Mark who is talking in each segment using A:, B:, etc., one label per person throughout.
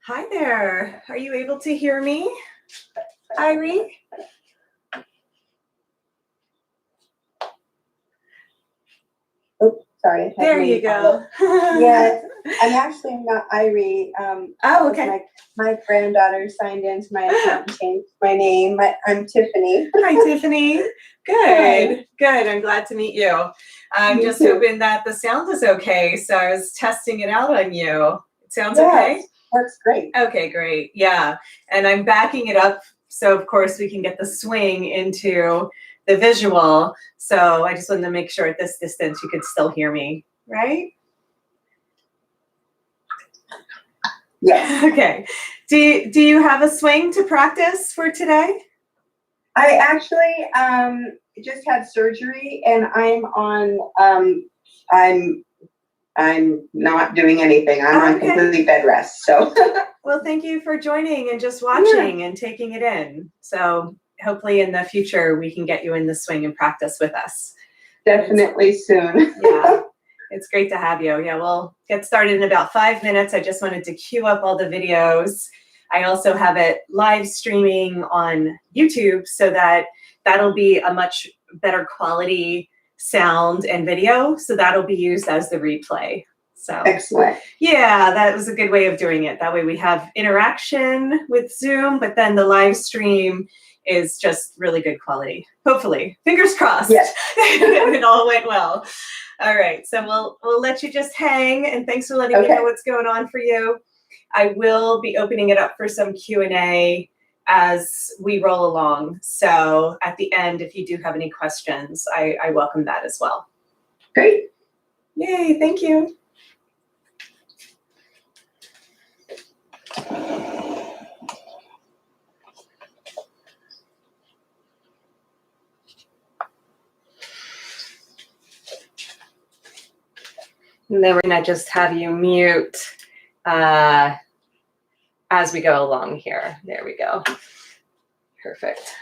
A: Hi there. Are you able to hear me, Irene?
B: Oh, sorry.
A: There you go.
B: Yes, I'm actually not Irene.
A: Oh, okay.
B: My granddaughter signed into my account and changed my name. I'm Tiffany.
A: Hi, Tiffany. Good. Good. I'm glad to meet you. I'm just hoping that the sound is okay. So I was testing it out on you. It sounds okay?
B: Works great.
A: Okay, great. Yeah. And I'm backing it up so, of course, we can get the swing into the visual. So I just wanted to make sure at this distance you could still hear me, right?
B: Yes.
A: Okay. Do you have a swing to practice for today?
B: I actually just had surgery and I'm not doing anything. I'm on completely bed rest. So
A: well, thank you for joining and just watching and taking it in. So hopefully in the future we can get you in the swing and practice with us.
B: Definitely soon.
A: Yeah. It's great to have you. Yeah, we'll get started in about 5 minutes. I just wanted to queue up all the videos. I also have it live streaming on YouTube so that that'll be a much better quality sound and video. So that'll be used as the replay. So
B: excellent.
A: Yeah, that was a good way of doing it. That way we have interaction with Zoom, but then the live stream is just really good quality. Hopefully, fingers crossed.
B: Yes.
A: It all went well. All right, so we'll let you just hang, and thanks for letting me know what's going on for you. I will be opening it up for some Q&A as we roll along. So at the end, if you do have any questions, I welcome that as well.
B: Great.
A: Yay, thank you. And then we're gonna just have you mute as we go along here. There we go. Perfect.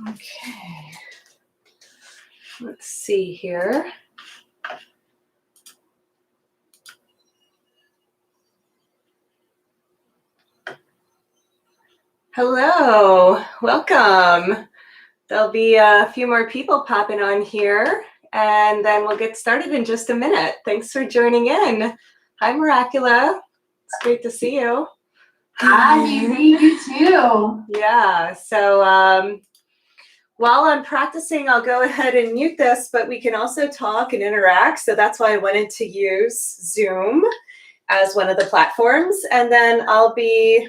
A: Okay. Let's see here. Hello, welcome. There'll be a few more people popping on here, and then we'll get started in just a minute. Thanks for joining in. Hi, Miracula. It's great to see you.
B: Hi, you too.
A: Yeah, so while I'm practicing, I'll go ahead and mute this, but we can also talk and interact. So that's why I wanted to use Zoom as one of the platforms. And then I'll be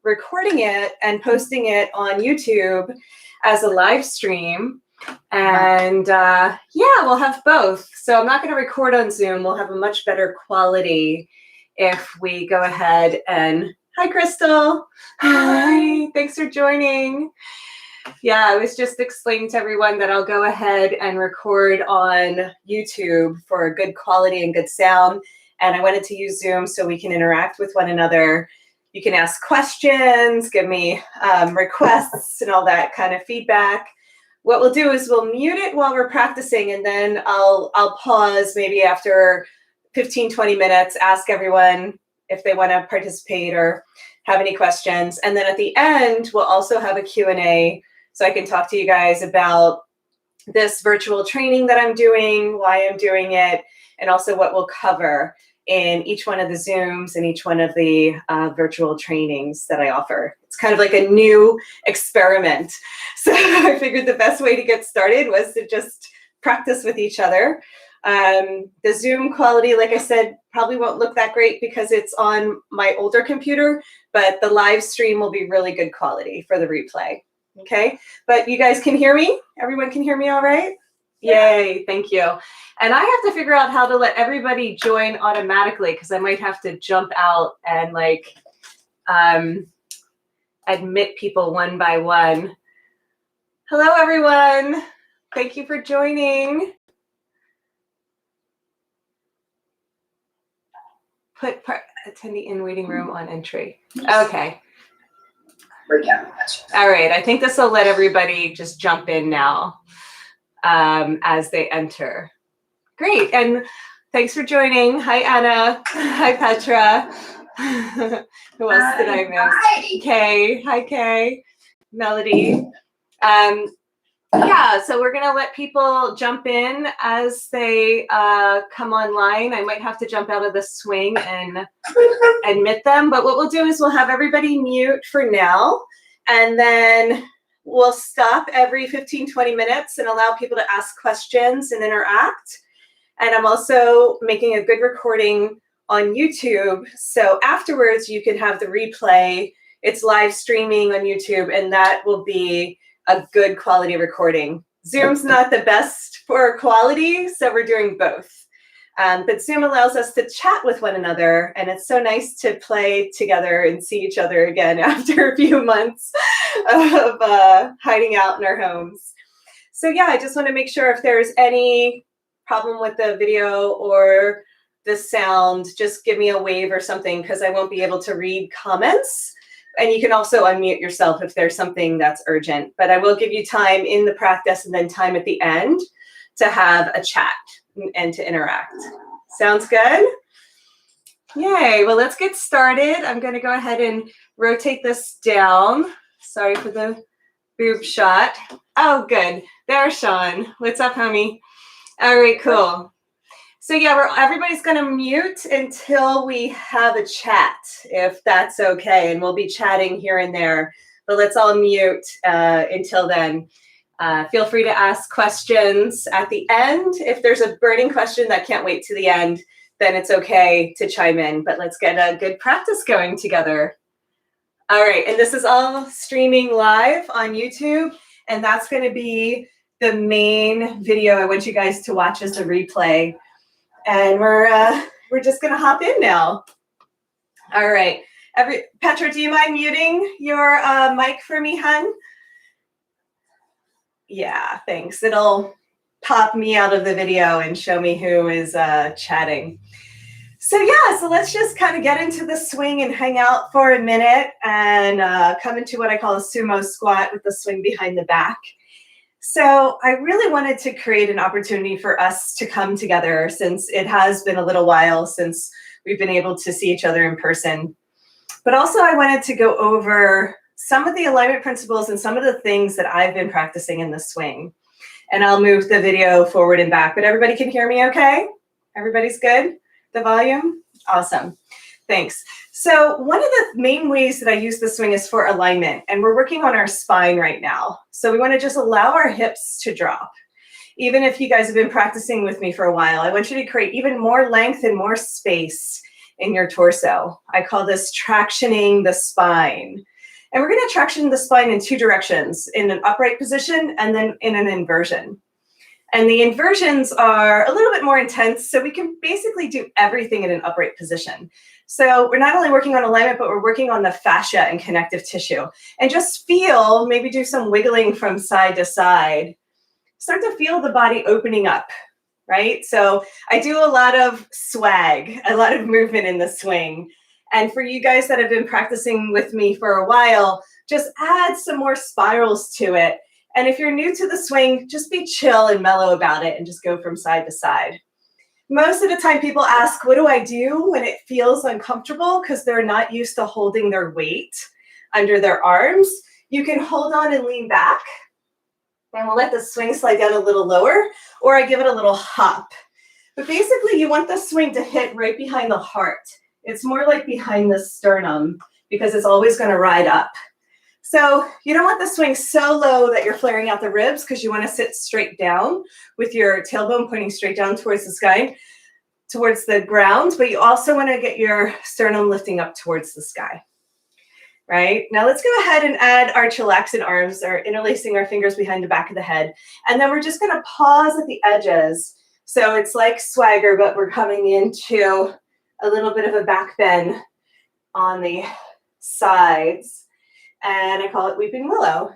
A: recording it and posting it on YouTube as a live stream. And yeah, we'll have both. So I'm not going to record on Zoom. We'll have a much better quality if we go ahead and, hi, Crystal. Hi, thanks for joining. Yeah, I was just explaining to everyone that I'll go ahead and record on YouTube for a good quality and good sound. And I wanted to use Zoom so we can interact with one another. You can ask questions, give me requests and all that kind of feedback. What we'll do is we'll mute it while we're practicing, and then I'll pause maybe after 15, 20 minutes, ask everyone if they want to participate or have any questions. And then at the end, we'll also have a Q&A so I can talk to you guys about this virtual training that I'm doing, why I'm doing it, and also what we'll cover in each one of the Zooms and each one of the virtual trainings that I offer. It's kind of like a new experiment. So I figured the best way to get started was to just practice with each other. The Zoom quality, like I said, probably won't look that great because it's on my older computer, but the live stream will be really good quality for the replay. Okay, but you guys can hear me? Everyone can hear me all right? Yeah. Yay, thank you. And I have to figure out how to let everybody join automatically because I might have to jump out and like admit people one by one. Hello, everyone. Thank you for joining. Put attendee in waiting room on entry. Okay. All right, I think this will let everybody just jump in now as they enter. Great, and thanks for joining. Hi, Anna. Hi, Petra. Who else did I miss? Hi. Kay. Hi, Kay. Melody. Yeah, so we're gonna let people jump in as they come online. I might have to jump out of the swing and admit them, but what we'll do is we'll have everybody mute for now, and then we'll stop every 15, 20 minutes and allow people to ask questions and interact. And I'm also making a good recording on YouTube, so afterwards you can have the replay. It's live streaming on YouTube, and that will be a good quality recording. Zoom's not the best for quality, so we're doing both. But Zoom allows us to chat with one another, and it's so nice to play together and see each other again after a few months of hiding out in our homes. So yeah, I just want to make sure if there's any problem with the video or the sound, just give me a wave or something because I won't be able to read comments. And you can also unmute yourself if there's something that's urgent. But I will give you time in the practice and then time at the end to have a chat and to interact. Sounds good? Yay. Well, let's get started. I'm going to go ahead and rotate this down. Sorry for the boob shot. Oh, good. There's Sean. What's up, homie? All right, cool. So yeah, everybody's going to mute until we have a chat, if that's okay. And we'll be chatting here and there. But let's all mute until then. Feel free to ask questions at the end. If there's a burning question that can't wait to the end, then it's okay to chime in. But let's get a good practice going together. All right, and this is all streaming live on YouTube. And that's going to be the main video I want you guys to watch as a replay. And we're just gonna hop in now. All right, Petra, do you mind muting your mic for me, hun? Yeah, thanks. It'll pop me out of the video and show me who is chatting. So yeah, so let's just kind of get into the swing and hang out for a minute and come into what I call a sumo squat with the swing behind the back. So I really wanted to create an opportunity for us to come together, since it has been a little while since we've been able to see each other in person. But also I wanted to go over some of the alignment principles and some of the things that I've been practicing in the swing. And I'll move the video forward and back, but everybody can hear me okay? Everybody's good? The volume? Awesome. Thanks. So one of the main ways that I use the swing is for alignment, and we're working on our spine right now. So we want to just allow our hips to drop. Even if you guys have been practicing with me for a while, I want you to create even more length and more space in your torso. I call this tractioning the spine. And we're going to traction the spine in two directions, in an upright position and then in an inversion. And the inversions are a little bit more intense, so we can basically do everything in an upright position. So we're not only working on alignment, but we're working on the fascia and connective tissue. And just feel, maybe do some wiggling from side to side. Start to feel the body opening up, right? So I do a lot of swag, a lot of movement in the swing. And for you guys that have been practicing with me for a while, just add some more spirals to it. And if you're new to the swing, just be chill and mellow about it and just go from side to side. Most of the time people ask, what do I do when it feels uncomfortable? Because they're not used to holding their weight under their arms. You can hold on and lean back. And we'll let the swing slide down a little lower, or I give it a little hop. But basically you want the swing to hit right behind the heart. It's more like behind the sternum, because it's always going to ride up. So you don't want the swing so low that you're flaring out the ribs, because you want to sit straight down with your tailbone pointing straight down towards the sky, towards the ground, but you also want to get your sternum lifting up towards the sky. Right? Now let's go ahead and add our chillaxing arms, or interlacing our fingers behind the back of the head. And then we're just going to pause at the edges. So it's like swagger, but we're coming into a little bit of a back bend on the sides. And I call it Weeping Willow.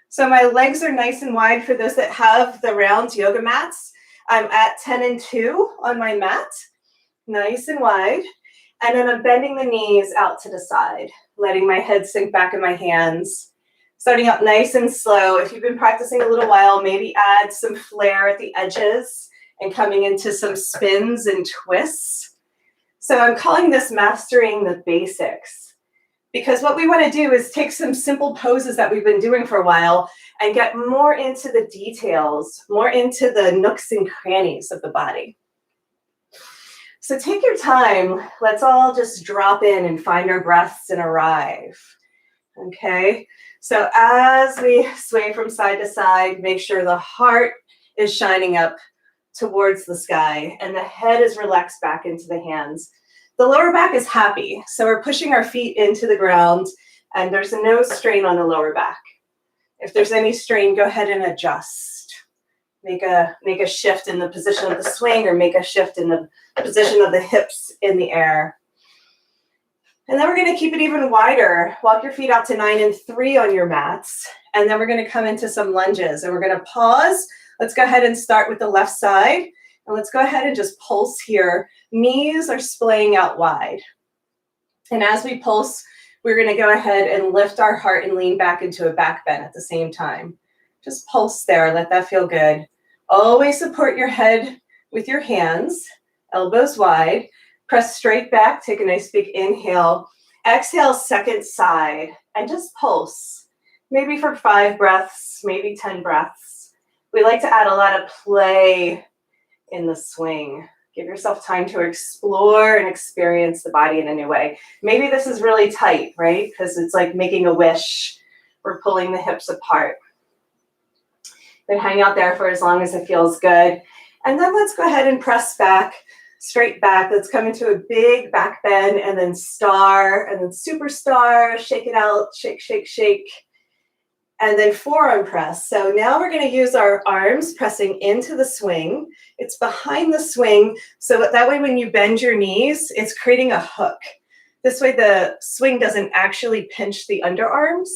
A: So my legs are nice and wide. For those that have the round yoga mats, I'm at 10 and 2 on my mat, nice and wide. And then I'm bending the knees out to the side, letting my head sink back in my hands, starting out nice and slow. If you've been practicing a little while, maybe add some flair at the edges and coming into some spins and twists. So I'm calling this mastering the basics, because what we want to do is take some simple poses that we've been doing for a while and get more into the details, more into the nooks and crannies of the body. So take your time. Let's all just drop in and find our breaths and arrive. Okay? So as we sway from side to side, make sure the heart is shining up towards the sky and the head is relaxed back into the hands. The lower back is happy. So we're pushing our feet into the ground and there's no strain on the lower back. If there's any strain, go ahead and adjust. Make a shift in the position of the swing, or make a shift in the position of the hips in the air. And then we're going to keep it even wider. Walk your feet out to 9 and 3 on your mats. And then we're going to come into some lunges. And we're going to pause. Let's go ahead and start with the left side. And let's go ahead and just pulse here. Knees are splaying out wide. And as we pulse, we're going to go ahead and lift our heart and lean back into a back bend at the same time. Just pulse there. Let that feel good. Always support your head with your hands, elbows wide. Press straight back. Take a nice big inhale. Exhale, second side. And just pulse. Maybe for 5 breaths, maybe 10 breaths. We like to add a lot of play in the swing. Give yourself time to explore and experience the body in a new way. Maybe this is really tight, right? Because it's like making a wish. We're pulling the hips apart. Then hang out there for as long as it feels good. And then let's go ahead and press back, straight back. Let's come into a big back bend and then star and then superstar. Shake it out, shake, shake, shake. And then forearm press. So now we're going to use our arms pressing into the swing. It's behind the swing. So that way when you bend your knees, it's creating a hook. This way the swing doesn't actually pinch the underarms.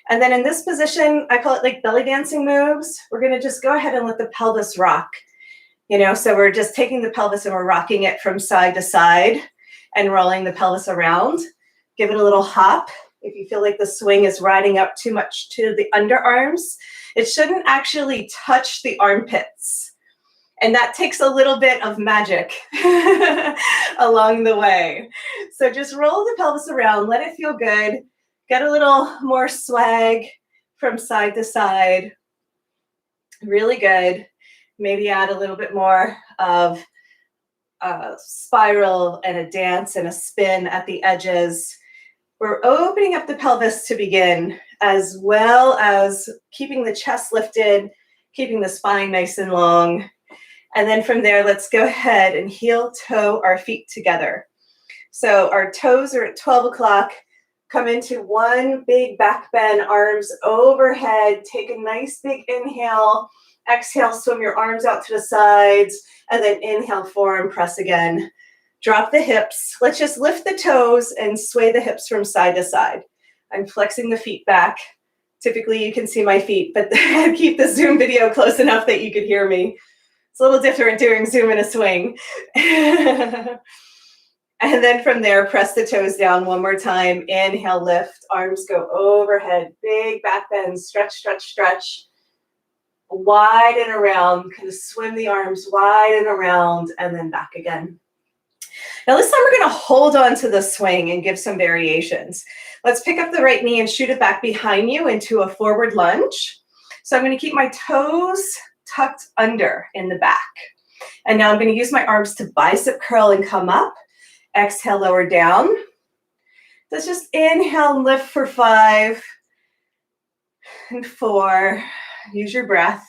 A: And then in this position, I call it like belly dancing moves. We're going to just go ahead and let the pelvis rock. You know, so we're just taking the pelvis and we're rocking it from side to side and rolling the pelvis around. Give it a little hop If you feel like the swing is riding up too much to the underarms, it shouldn't actually touch the armpits. And that takes a little bit of magic along the way. So just roll the pelvis around, let it feel good, get a little more swag from side to side. Really good. Maybe add a little bit more of a spiral and a dance and a spin at the edges. We're opening up the pelvis to begin, as well as keeping the chest lifted, keeping the spine nice and long. And then from there, let's go ahead and heel toe our feet together. So our toes are at 12 o'clock. Come into one big back bend, arms overhead. Take a nice big inhale. Exhale, swim your arms out to the sides. And then inhale, forearm press again. Drop the hips. Let's just lift the toes and sway the hips from side to side. I'm flexing the feet back. Typically, you can see my feet, but keep the Zoom video close enough that you could hear me. It's a little different doing Zoom in a swing. And then from there, press the toes down one more time. Inhale, lift. Arms go overhead. Big back bend. Stretch, stretch, stretch. Wide and around. Kind of swim the arms wide and around, and then back again. Now this time we're going to hold on to the swing and give some variations. Let's pick up the right knee and shoot it back behind you into a forward lunge. So I'm going to keep my toes tucked under in the back. And now I'm going to use my arms to bicep curl and come up. Exhale, lower down. Let's just inhale and lift for 5 and 4. Use your breath.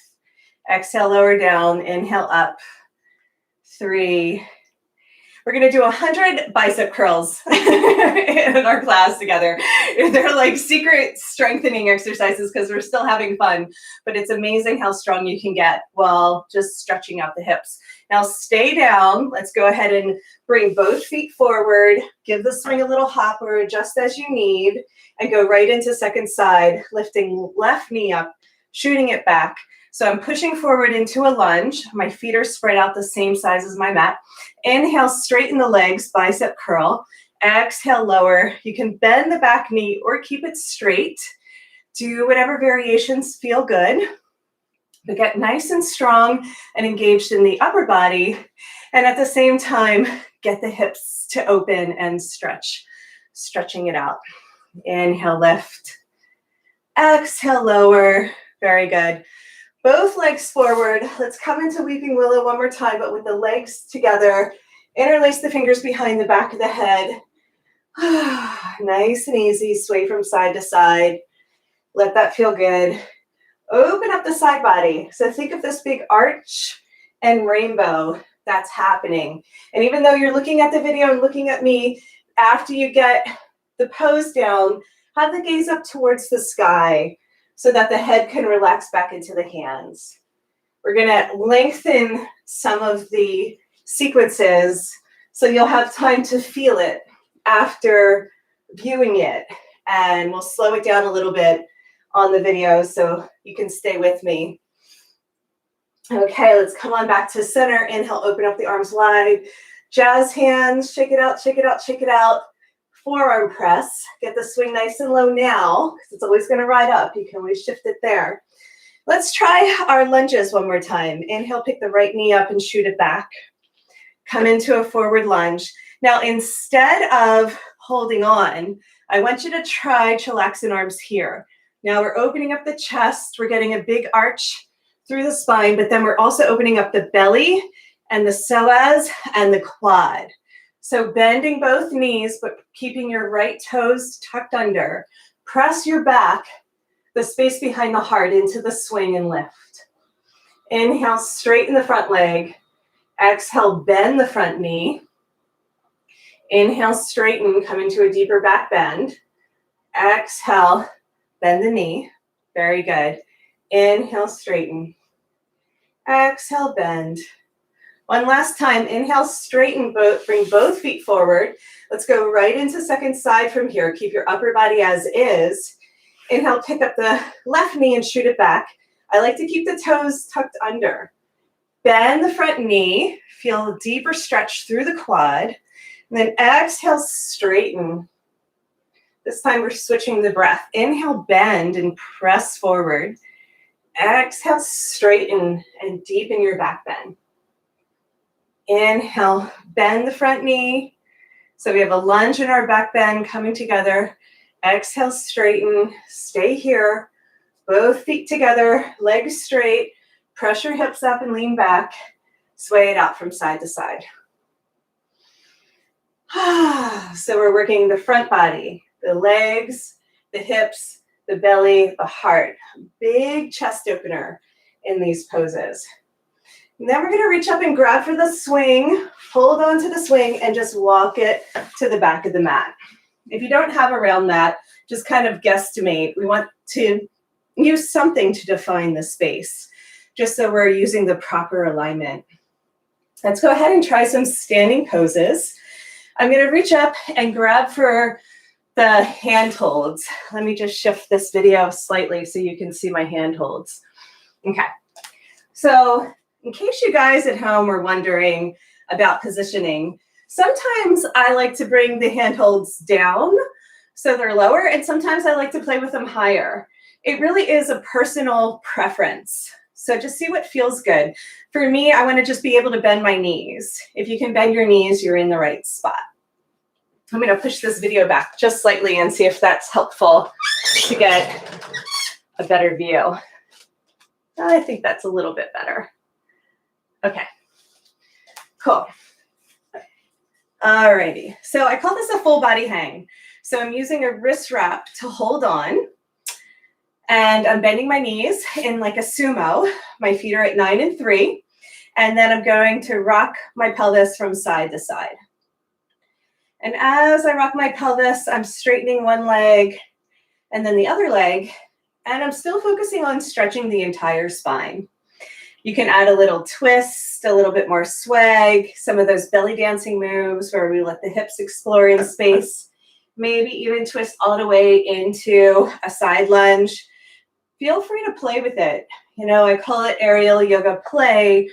A: Exhale, lower down. Inhale up. 3. We're going to do 100 bicep curls in our class together. They're like secret strengthening exercises because we're still having fun, but it's amazing how strong you can get while just stretching out the hips. Now stay down. Let's go ahead and bring both feet forward. Give the swing a little hop or adjust as you need, and go right into second side, lifting left knee up, shooting it back. So I'm pushing forward into a lunge. My feet are spread out the same size as my mat. Inhale, straighten the legs, bicep curl. Exhale, lower. You can bend the back knee or keep it straight. Do whatever variations feel good. But get nice and strong and engaged in the upper body. And at the same time, get the hips to open and stretch, stretching it out. Inhale, lift. Exhale, lower. Very good. Both legs forward. Let's come into Weeping Willow one more time, but with the legs together. Interlace the fingers behind the back of the head. Nice and easy. Sway from side to side. Let that feel good. Open up the side body. So think of this big arch and rainbow that's happening. And even though you're looking at the video and looking at me, after you get the pose down, have the gaze up towards the sky, so that the head can relax back into the hands. We're going to lengthen some of the sequences so you'll have time to feel it after viewing it. And we'll slow it down a little bit on the video so you can stay with me. Okay, let's come on back to center. Inhale, open up the arms wide. Jazz hands, shake it out, shake it out, shake it out. Forearm press. Get the swing nice and low now, because it's always going to ride up. You can always shift it there. Let's try our lunges one more time. Inhale, pick the right knee up and shoot it back. Come into a forward lunge. Now, instead of holding on, I want you to try chillaxing arms here. Now we're opening up the chest. We're getting a big arch through the spine, but then we're also opening up the belly and the psoas and the quad. So bending both knees, but keeping your right toes tucked under. Press your back, the space behind the heart, into the swing and lift. Inhale, straighten the front leg. Exhale, bend the front knee. Inhale, straighten, come into a deeper back bend. Exhale, bend the knee. Very good. Inhale, straighten. Exhale, bend. One last time. Inhale, straighten, bring both feet forward. Let's go right into second side from here. Keep your upper body as is. Inhale, pick up the left knee and shoot it back. I like to keep the toes tucked under. Bend the front knee. Feel a deeper stretch through the quad. And then exhale, straighten. This time we're switching the breath. Inhale, bend and press forward. Exhale, straighten and deepen your back bend. Inhale, bend the front knee. So we have a lunge in our back bend coming together. Exhale, straighten, stay here. Both feet together, legs straight. Press your hips up and lean back. Sway it out from side to side. So we're working the front body, the legs, the hips, the belly, the heart. Big chest opener in these poses. And then we're going to reach up and grab for the swing, hold on to the swing, and just walk it to the back of the mat. If you don't have a round mat, just kind of guesstimate. We want to use something to define the space, just so we're using the proper alignment. Let's go ahead and try some standing poses. I'm going to reach up and grab for the hand holds. Let me just shift this video slightly so you can see my hand holds. Okay, so in case you guys at home are wondering about positioning, sometimes I like to bring the hand holds down so they're lower, and sometimes I like to play with them higher. It really is a personal preference. So just see what feels good. For me, I want to just be able to bend my knees. If you can bend your knees, you're in the right spot. I'm going to push this video back just slightly and see if that's helpful to get a better view. I think that's a little bit better. Okay, cool. Alrighty, so I call this a full body hang. So I'm using a wrist wrap to hold on. And I'm bending my knees in like a sumo. My feet are at 9 and 3. And then I'm going to rock my pelvis from side to side. And as I rock my pelvis, I'm straightening one leg and then the other leg. And I'm still focusing on stretching the entire spine. You can add a little twist, a little bit more swag, some of those belly dancing moves where we let the hips explore in space. Maybe even twist all the way into a side lunge. Feel free to play with it. You know, I call it aerial yoga play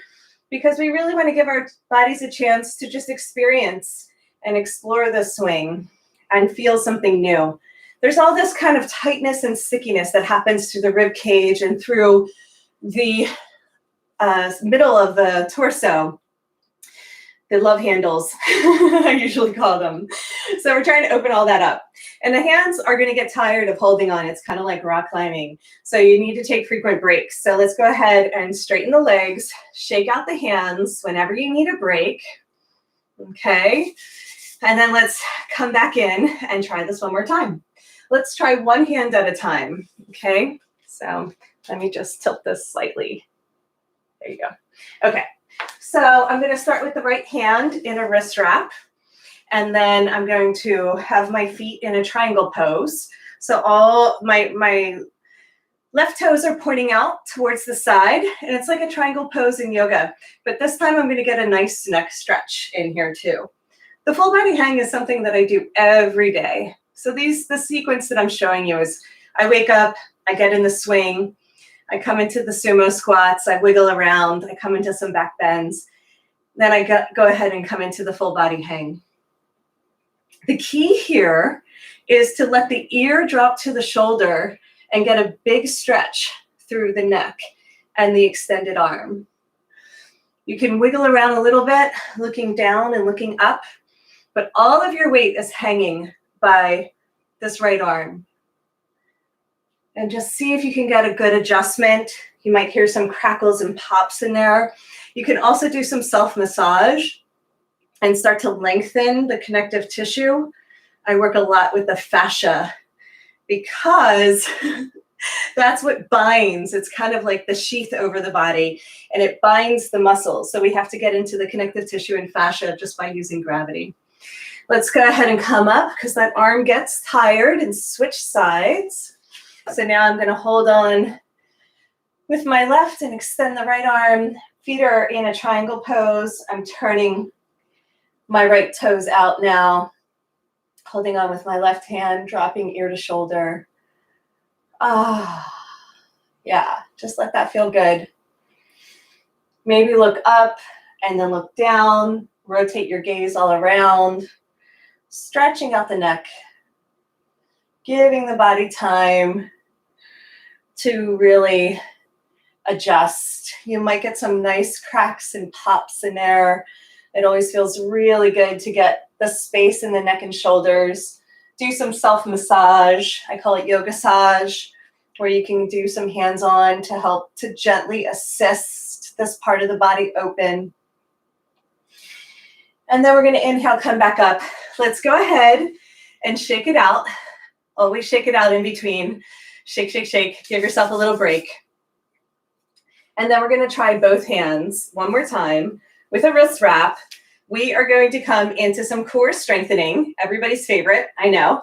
A: because we really want to give our bodies a chance to just experience and explore the swing and feel something new. There's all this kind of tightness and stickiness that happens through the rib cage and through the middle of the torso. The love handles, I usually call them. So we're trying to open all that up. And the hands are going to get tired of holding on. It's kind of like rock climbing. So you need to take frequent breaks. So let's go ahead and straighten the legs, shake out the hands whenever you need a break. Okay. And then let's come back in and try this one more time. Let's try one hand at a time. Okay. So let me just tilt this slightly. There you go. Okay. So I'm going to start with the right hand in a wrist wrap, and then I'm going to have my feet in a triangle pose. So all my left toes are pointing out towards the side, and it's like a triangle pose in yoga. But this time I'm going to get a nice neck stretch in here too. The full body hang is something that I do every day. So the sequence that I'm showing you is I wake up, I get in the swing, I come into the sumo squats, I wiggle around, I come into some back bends, then I go ahead and come into the full body hang. The key here is to let the ear drop to the shoulder and get a big stretch through the neck and the extended arm. You can wiggle around a little bit, looking down and looking up, but all of your weight is hanging by this right arm. And just see if you can get a good adjustment. You might hear some crackles and pops in there. You can also do some self-massage and start to lengthen the connective tissue. I work a lot with the fascia because that's what binds. It's kind of like the sheath over the body, and it binds the muscles. So we have to get into the connective tissue and fascia just by using gravity. Let's go ahead and come up because that arm gets tired, and switch sides. So now I'm going to hold on with my left and extend the right arm. Feet are in a triangle pose. I'm turning my right toes out now, holding on with my left hand, dropping ear to shoulder. Yeah, just let that feel good. Maybe look up and then look down. Rotate your gaze all around, stretching out the neck. giving the body time to really adjust. You might get some nice cracks and pops in there. It always feels really good to get the space in the neck and shoulders. Do some self-massage. I call it yoga-sage, where you can do some hands-on to help to gently assist this part of the body open. And then we're going to inhale, come back up. Let's go ahead and shake it out. Always shake it out in between. Shake, shake, shake. Give yourself a little break. And then we're going to try both hands one more time with a wrist wrap. We are going to come into some core strengthening, everybody's favorite, I know,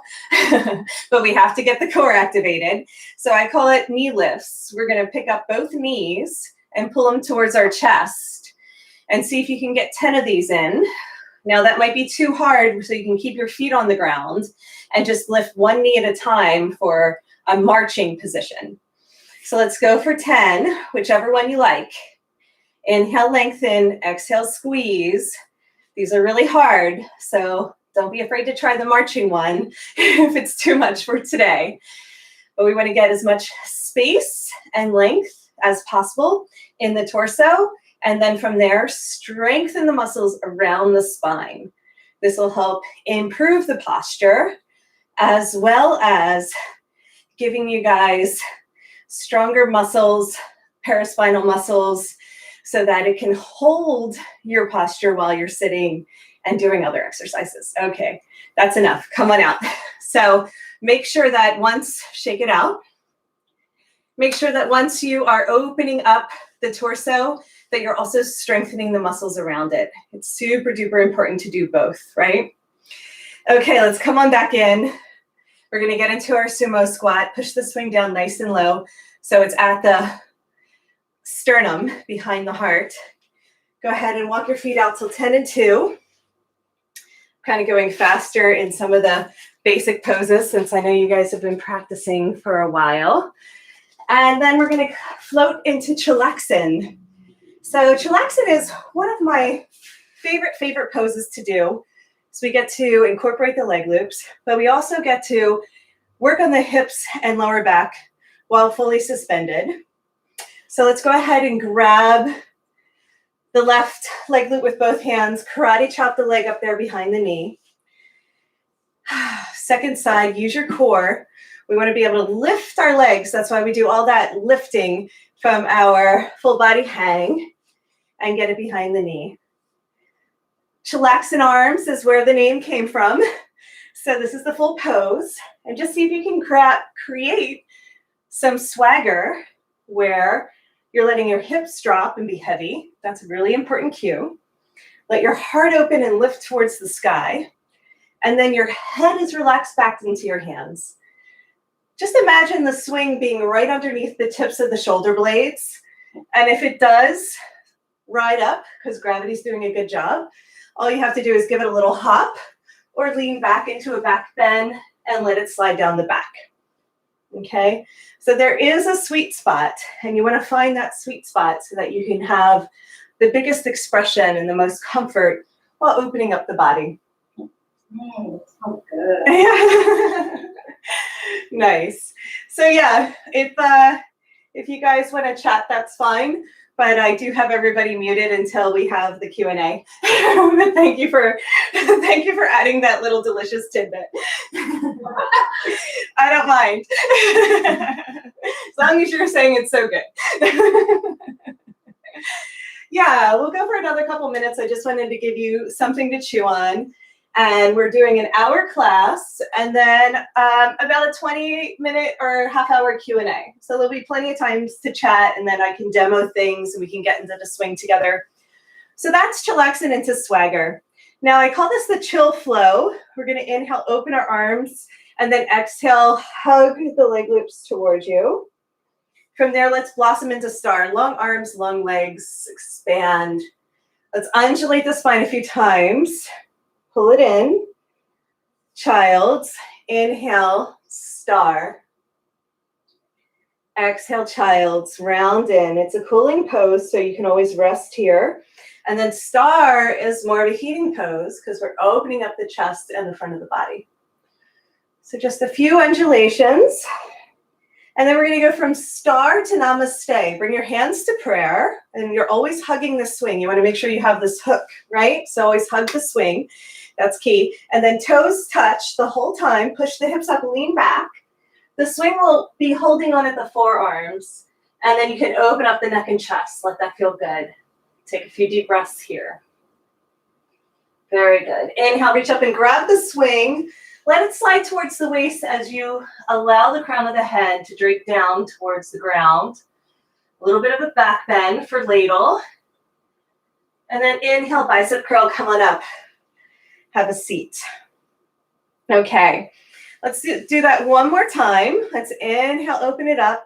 A: but we have to get the core activated. So I call it knee lifts. We're going to pick up both knees and pull them towards our chest and see if you can get 10 of these in. Now that might be too hard, so you can keep your feet on the ground and just lift one knee at a time for a marching position. So let's go for 10, whichever one you like. Inhale, lengthen, exhale, squeeze. These are really hard, so don't be afraid to try the marching one if it's too much for today. But we want to get as much space and length as possible in the torso, and then from there, strengthen the muscles around the spine. This will help improve the posture, as well as giving you guys stronger muscles, paraspinal muscles, so that it can hold your posture while you're sitting and doing other exercises. Okay, that's enough. Come on out. So make sure that once, shake it out. Make sure that once you are opening up the torso, that you're also strengthening the muscles around it. It's super duper important to do both, right? Okay, let's come on back in. We're gonna get into our sumo squat. Push the swing down nice and low so it's at the sternum behind the heart. Go ahead and walk your feet out till 10 and 2. Kind of going faster in some of the basic poses since I know you guys have been practicing for a while. And then we're going to float into chilaxin. So chilaxin is one of my favorite poses to do. So we get to incorporate the leg loops, but we also get to work on the hips and lower back while fully suspended. So let's go ahead and grab the left leg loop with both hands, karate chop the leg up there behind the knee. Second side, use your core. We want to be able to lift our legs. That's why we do all that lifting from our full body hang and get it behind the knee. Chilaxin arms is where the name came from. So this is the full pose. And just see if you can create some swagger where you're letting your hips drop and be heavy. That's a really important cue. Let your heart open and lift towards the sky. And then your head is relaxed back into your hands. Just imagine the swing being right underneath the tips of the shoulder blades. And if it does ride up, because gravity's doing a good job, all you have to do is give it a little hop or lean back into a back bend and let it slide down the back. Okay, so there is a sweet spot, and you want to find that sweet spot so that you can have the biggest expression and the most comfort while opening up the body.
B: So good.
A: Nice. So yeah, if you guys want to chat, that's fine. But I do have everybody muted until we have the Q&A. But thank you for adding that little delicious tidbit. I don't mind. As long as you're saying it's so good. Yeah, we'll go for another couple minutes. I just wanted to give you something to chew on. And we're doing an hour class and then about a 20-minute or half-hour Q&A. So there'll be plenty of times to chat, and then I can demo things and we can get into the swing together. So that's chilaxin into swagger. Now I call this the chill flow. We're going to inhale, open our arms, and then exhale, hug the leg loops towards you. From there, let's blossom into star. Long arms, long legs, expand. Let's undulate the spine a few times. Pull it in, child's, inhale, star. Exhale, child's, round in. It's a cooling pose, so you can always rest here. And then star is more of a heating pose because we're opening up the chest and the front of the body. So just a few undulations. And then we're going to go from star to namaste. Bring your hands to prayer, and you're always hugging the swing. You want to make sure you have this hook, right? So always hug the swing. That's key. And then toes touch the whole time. Push the hips up, lean back. The swing will be holding on at the forearms. And then you can open up the neck and chest. Let that feel good. Take a few deep breaths here. Very good. Inhale, reach up and grab the swing. Let it slide towards the waist as you allow the crown of the head to drape down towards the ground. A little bit of a back bend for ladle. And then inhale, bicep curl, come on up. Have a seat. Okay, let's do that one more time. Let's inhale, open it up,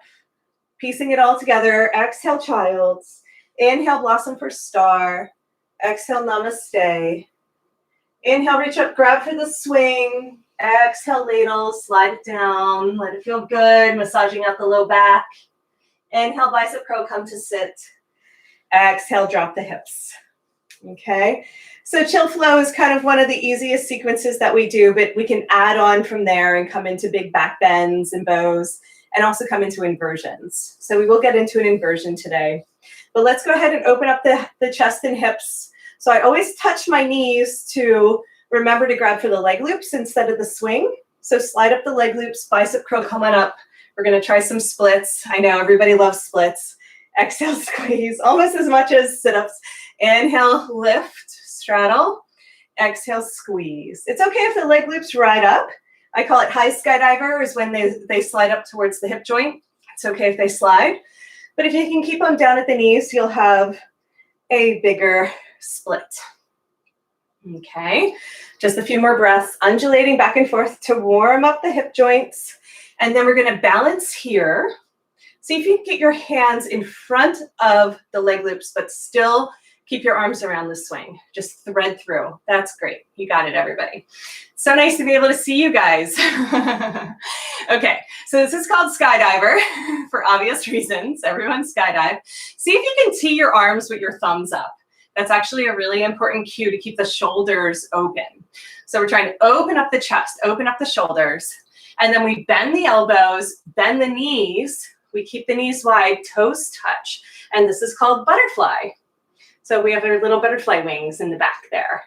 A: piecing it all together. Exhale, child's. Inhale, blossom for star. Exhale, namaste. Inhale, reach up, grab for the swing. Exhale, ladle, slide it down. Let it feel good, massaging out the low back. Inhale, bicep curl, come to sit. Exhale, drop the hips. Okay, so chill flow is kind of one of the easiest sequences that we do, but we can add on from there and come into big back bends and bows and also come into inversions. So we will get into an inversion today. But let's go ahead and open up the chest and hips. So I always touch my knees to remember to grab for the leg loops instead of the swing. So slide up the leg loops, bicep curl, come on up. We're going to try some splits. I know everybody loves splits. Exhale, squeeze, almost as much as sit-ups. Inhale, lift, straddle. Exhale, squeeze. It's okay if the leg loops right up. I call it high skydiver, is when they slide up towards the hip joint. It's okay if they slide. But if you can keep them down at the knees, you'll have a bigger split. Okay, just a few more breaths, undulating back and forth to warm up the hip joints. And then we're going to balance here. See if you can get your hands in front of the leg loops, but still keep your arms around the swing. Just thread through. That's great. You got it, everybody. So nice to be able to see you guys. Okay, so this is called skydiver for obvious reasons. Everyone skydive. See if you can tee your arms with your thumbs up. That's actually a really important cue to keep the shoulders open. So we're trying to open up the chest, open up the shoulders, and then we bend the elbows, bend the knees. We keep the knees wide, toes touch, and this is called butterfly. So we have our little butterfly wings in the back there.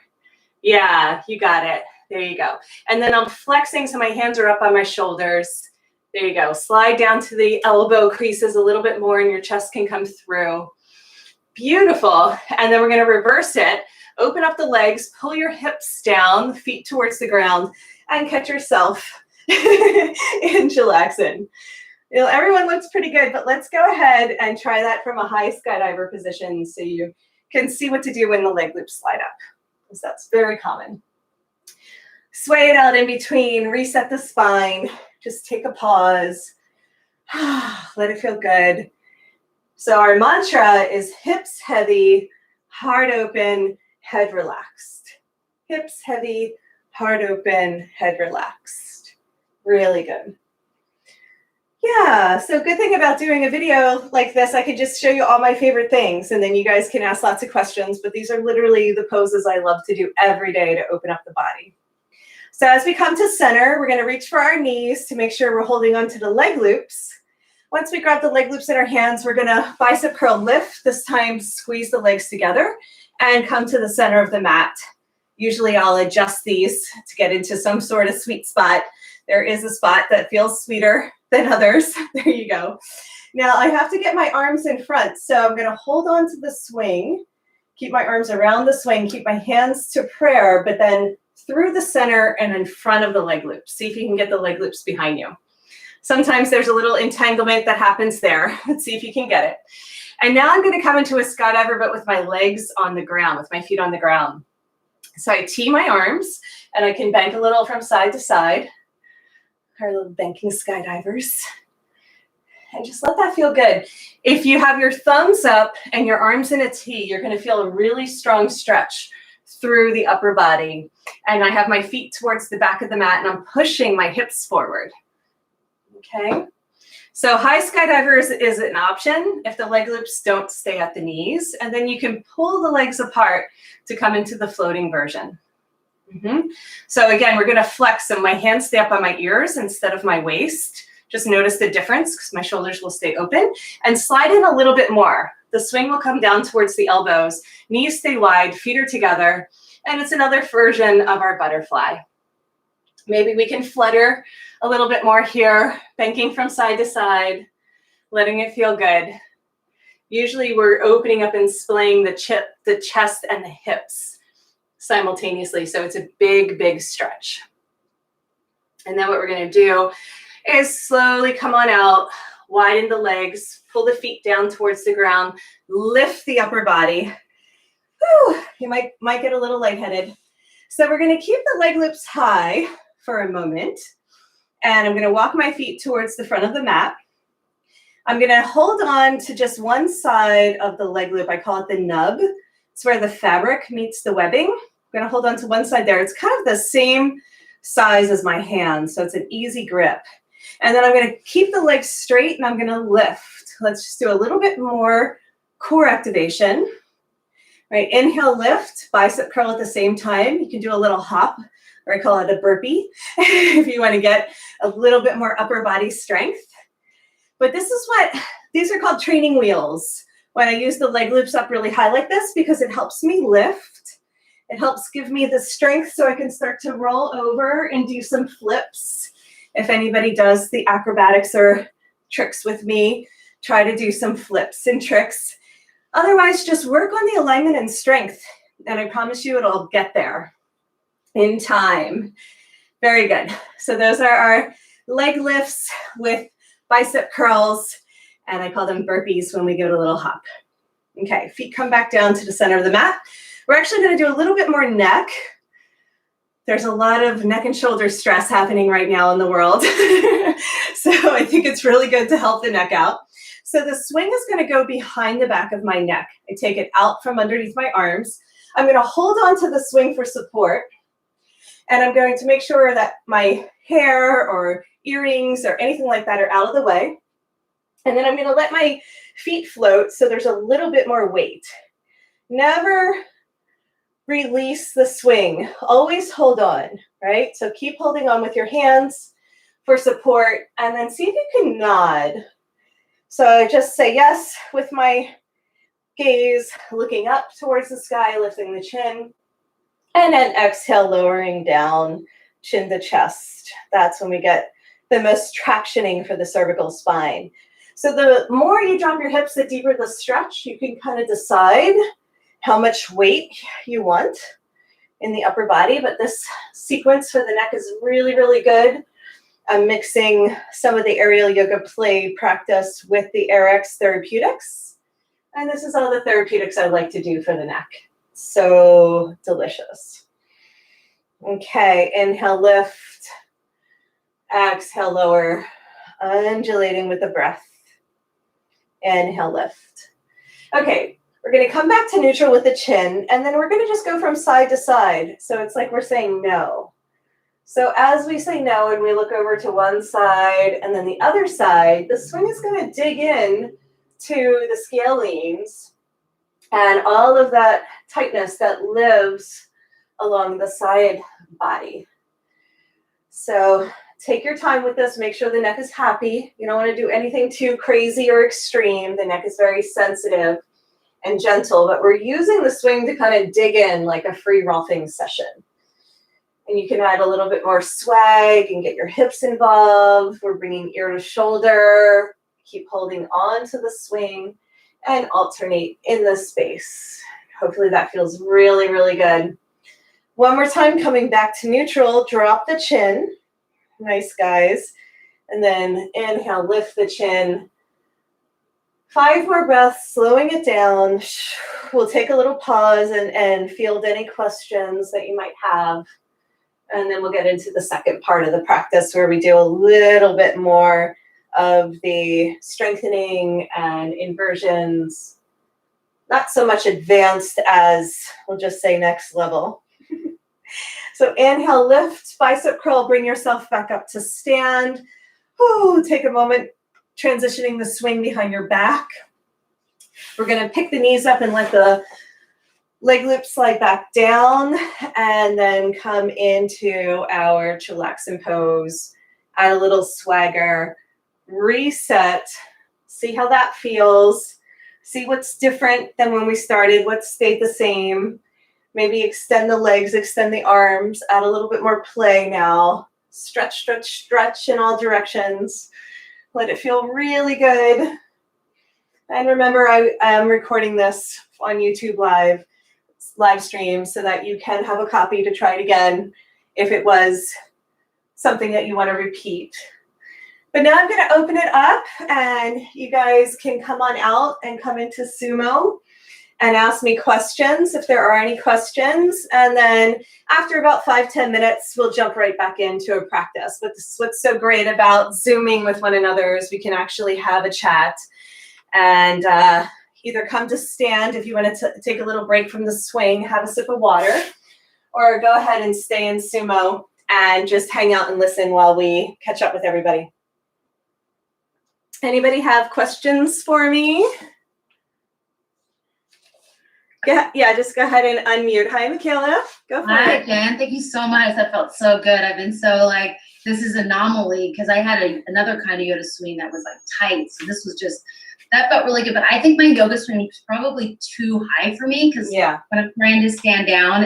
A: Yeah, you got it. There you go. And then I'm flexing so my hands are up on my shoulders. There you go. Slide down to the elbow creases a little bit more and your chest can come through. Beautiful. And then we're going to reverse it. Open up the legs, pull your hips down, feet towards the ground, and catch yourself in chillaxin. You know, everyone looks pretty good, but let's go ahead and try that from a high skydiver position so you can see what to do when the leg loops slide up, because that's very common. Sway it out in between, reset the spine, just take a pause, let it feel good. So our mantra is hips heavy, heart open, head relaxed. Hips heavy, heart open, head relaxed. Really good. Yeah, so good thing about doing a video like this, I could just show you all my favorite things and then you guys can ask lots of questions, but these are literally the poses I love to do every day to open up the body. So as we come to center, we're going to reach for our knees to make sure we're holding onto the leg loops. Once we grab the leg loops in our hands, we're going to bicep curl lift, this time squeeze the legs together and come to the center of the mat. Usually I'll adjust these to get into some sort of sweet spot. There is a spot that feels sweeter than others. There you go. Now I have to get my arms in front. So I'm going to hold on to the swing, keep my arms around the swing, keep my hands to prayer, but then through the center and in front of the leg loops. See if you can get the leg loops behind you. Sometimes there's a little entanglement that happens there. Let's see if you can get it. And now I'm going to come into a skydiver, but with my legs on the ground, with my feet on the ground. So I tee my arms and I can bank a little from side to side. Our little banking skydivers. And just let that feel good. If you have your thumbs up and your arms in a T, you're going to feel a really strong stretch through the upper body. And I have my feet towards the back of the mat and I'm pushing my hips forward. Okay. So high skydivers is an option if the leg loops don't stay at the knees. And then you can pull the legs apart to come into the floating version. So again, we're going to flex, so my hands stay up on my ears instead of my waist. Just notice the difference because my shoulders will stay open, and slide in a little bit more. The swing will come down towards the elbows, knees stay wide, feet are together, and it's another version of our butterfly. Maybe we can flutter a little bit more here, banking from side to side, letting it feel good. Usually we're opening up and splaying the chest and the hips simultaneously, so it's a big, big stretch. And then what we're going to do is slowly come on out, widen the legs, pull the feet down towards the ground, lift the upper body. Whew, you might get a little lightheaded. So we're going to keep the leg loops high for a moment, and I'm going to walk my feet towards the front of the mat. I'm going to hold on to just one side of the leg loop. I call it the nub. It's where the fabric meets the webbing. I'm going to hold on to one side there. It's kind of the same size as my hand, so it's an easy grip. And then I'm going to keep the legs straight, and I'm going to lift. Let's just do a little bit more core activation. Right, inhale, lift, bicep curl at the same time. You can do a little hop, or I call it a burpee, if you want to get a little bit more upper body strength. But this is these are called training wheels. When I use the leg loops up really high like this, because it helps me lift. It helps give me the strength so I can start to roll over and do some flips. If anybody does the acrobatics or tricks with me, try to do some flips and tricks. Otherwise, just work on the alignment and strength, and I promise you it'll get there in time. Very good. So those are our leg lifts with bicep curls, and I call them burpees when we give it a little hop. Okay, feet come back down to the center of the mat. We're actually going to do a little bit more neck. There's a lot of neck and shoulder stress happening right now in the world. So I think it's really good to help the neck out. So the swing is going to go behind the back of my neck. I take it out from underneath my arms. I'm going to hold on to the swing for support. And I'm going to make sure that my hair or earrings or anything like that are out of the way. And then I'm going to let my feet float so there's a little bit more weight. Never release the swing. Always hold on, right? So keep holding on with your hands for support, and then see if you can nod. So I just say yes with my gaze, looking up towards the sky, lifting the chin, and then exhale, lowering down, chin to chest. That's when we get the most tractioning for the cervical spine. So the more you drop your hips, the deeper the stretch. You can kind of decide how much weight you want in the upper body, but this sequence for the neck is really, really good. I'm mixing some of the aerial yoga play practice with the AYRx therapeutics, and this is all the therapeutics I like to do for the neck. So delicious. Okay, inhale, lift, exhale, lower, undulating with the breath. Inhale, lift. Okay. We're going to come back to neutral with the chin, and then we're going to just go from side to side. So it's like we're saying no. So as we say no and we look over to one side and then the other side, the swing is going to dig in to the scalenes and all of that tightness that lives along the side body. So take your time with this. Make sure the neck is happy. You don't want to do anything too crazy or extreme. The neck is very sensitive and gentle, but we're using the swing to kind of dig in like a free rolfing session. And you can add a little bit more swag and get your hips involved. We're bringing ear to shoulder, keep holding on to the swing, and alternate in the space. Hopefully that feels really, really good. One more time, coming back to neutral, drop the chin. Nice, guys. And then inhale, lift the chin. 5 more breaths, slowing it down. We'll take a little pause and field any questions that you might have. And then we'll get into the second part of the practice where we do a little bit more of the strengthening and inversions. Not so much advanced as, we'll just say next level. So inhale, lift, bicep curl, bring yourself back up to stand. Ooh, take a moment. Transitioning the swing behind your back. We're going to pick the knees up and let the Leg loop slide back down, and then come into our chillaxin pose. Add a little swagger, reset, see how that feels, see what's different than when we started, what stayed the same. Maybe extend the legs, extend the arms, add a little bit more play now. Stretch, stretch, stretch in all directions. Let it feel really good. And remember, I am recording this on YouTube live stream so that you can have a copy to try it again if it was something that you want to repeat. But now I'm going to open it up, and you guys can come on out and come into sumo and ask me questions if there are any questions. And then after about 5-10 minutes, we'll jump right back into a practice. But this is what's so great about Zooming with one another is we can actually have a chat and either come to stand if you want to take a little break from the swing, have a sip of water, or go ahead and stay in sumo and just hang out and listen while we catch up with everybody. Anybody have questions for me? Yeah, just go ahead and unmute. Hi, Michaela. Go for it.
C: Hi, Jen. Thank you so much. That felt so good. I've been so like, this is anomaly because I had another kind of yoga swing that was like tight. So this was just, that felt really good. But I think my yoga swing was probably too high for me because when I'm trying to stand down,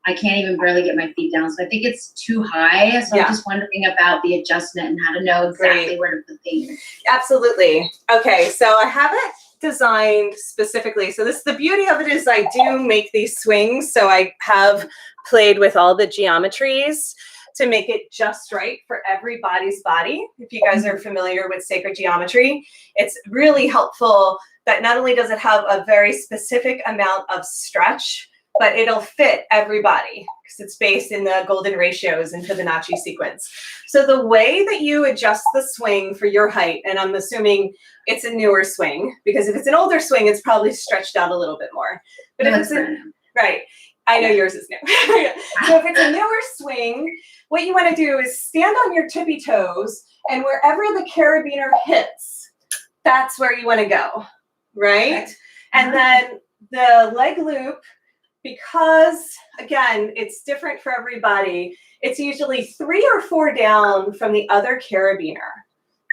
C: I can't even barely get my feet down. So I think it's too high. So I'm just wondering about the adjustment and how to know exactly where to put things.
A: Absolutely. Okay, so I have it designed specifically. So the beauty of it is I do make these swings. So I have played with all the geometries to make it just right for everybody's body. If you guys are familiar with sacred geometry, it's really helpful that not only does it have a very specific amount of stretch, but it'll fit everybody because it's based in the golden ratios and Fibonacci sequence. So the way that you adjust the swing for your height, and I'm assuming it's a newer swing, because if it's an older swing, it's probably stretched out a little bit more. But if it's right, I know yours is new. So if it's a newer swing, what you want to do is stand on your tippy toes, and wherever the carabiner hits, that's where you want to go, right? Okay. And then the leg loop, because again, it's different for everybody, it's usually 3 or 4 down from the other carabiner.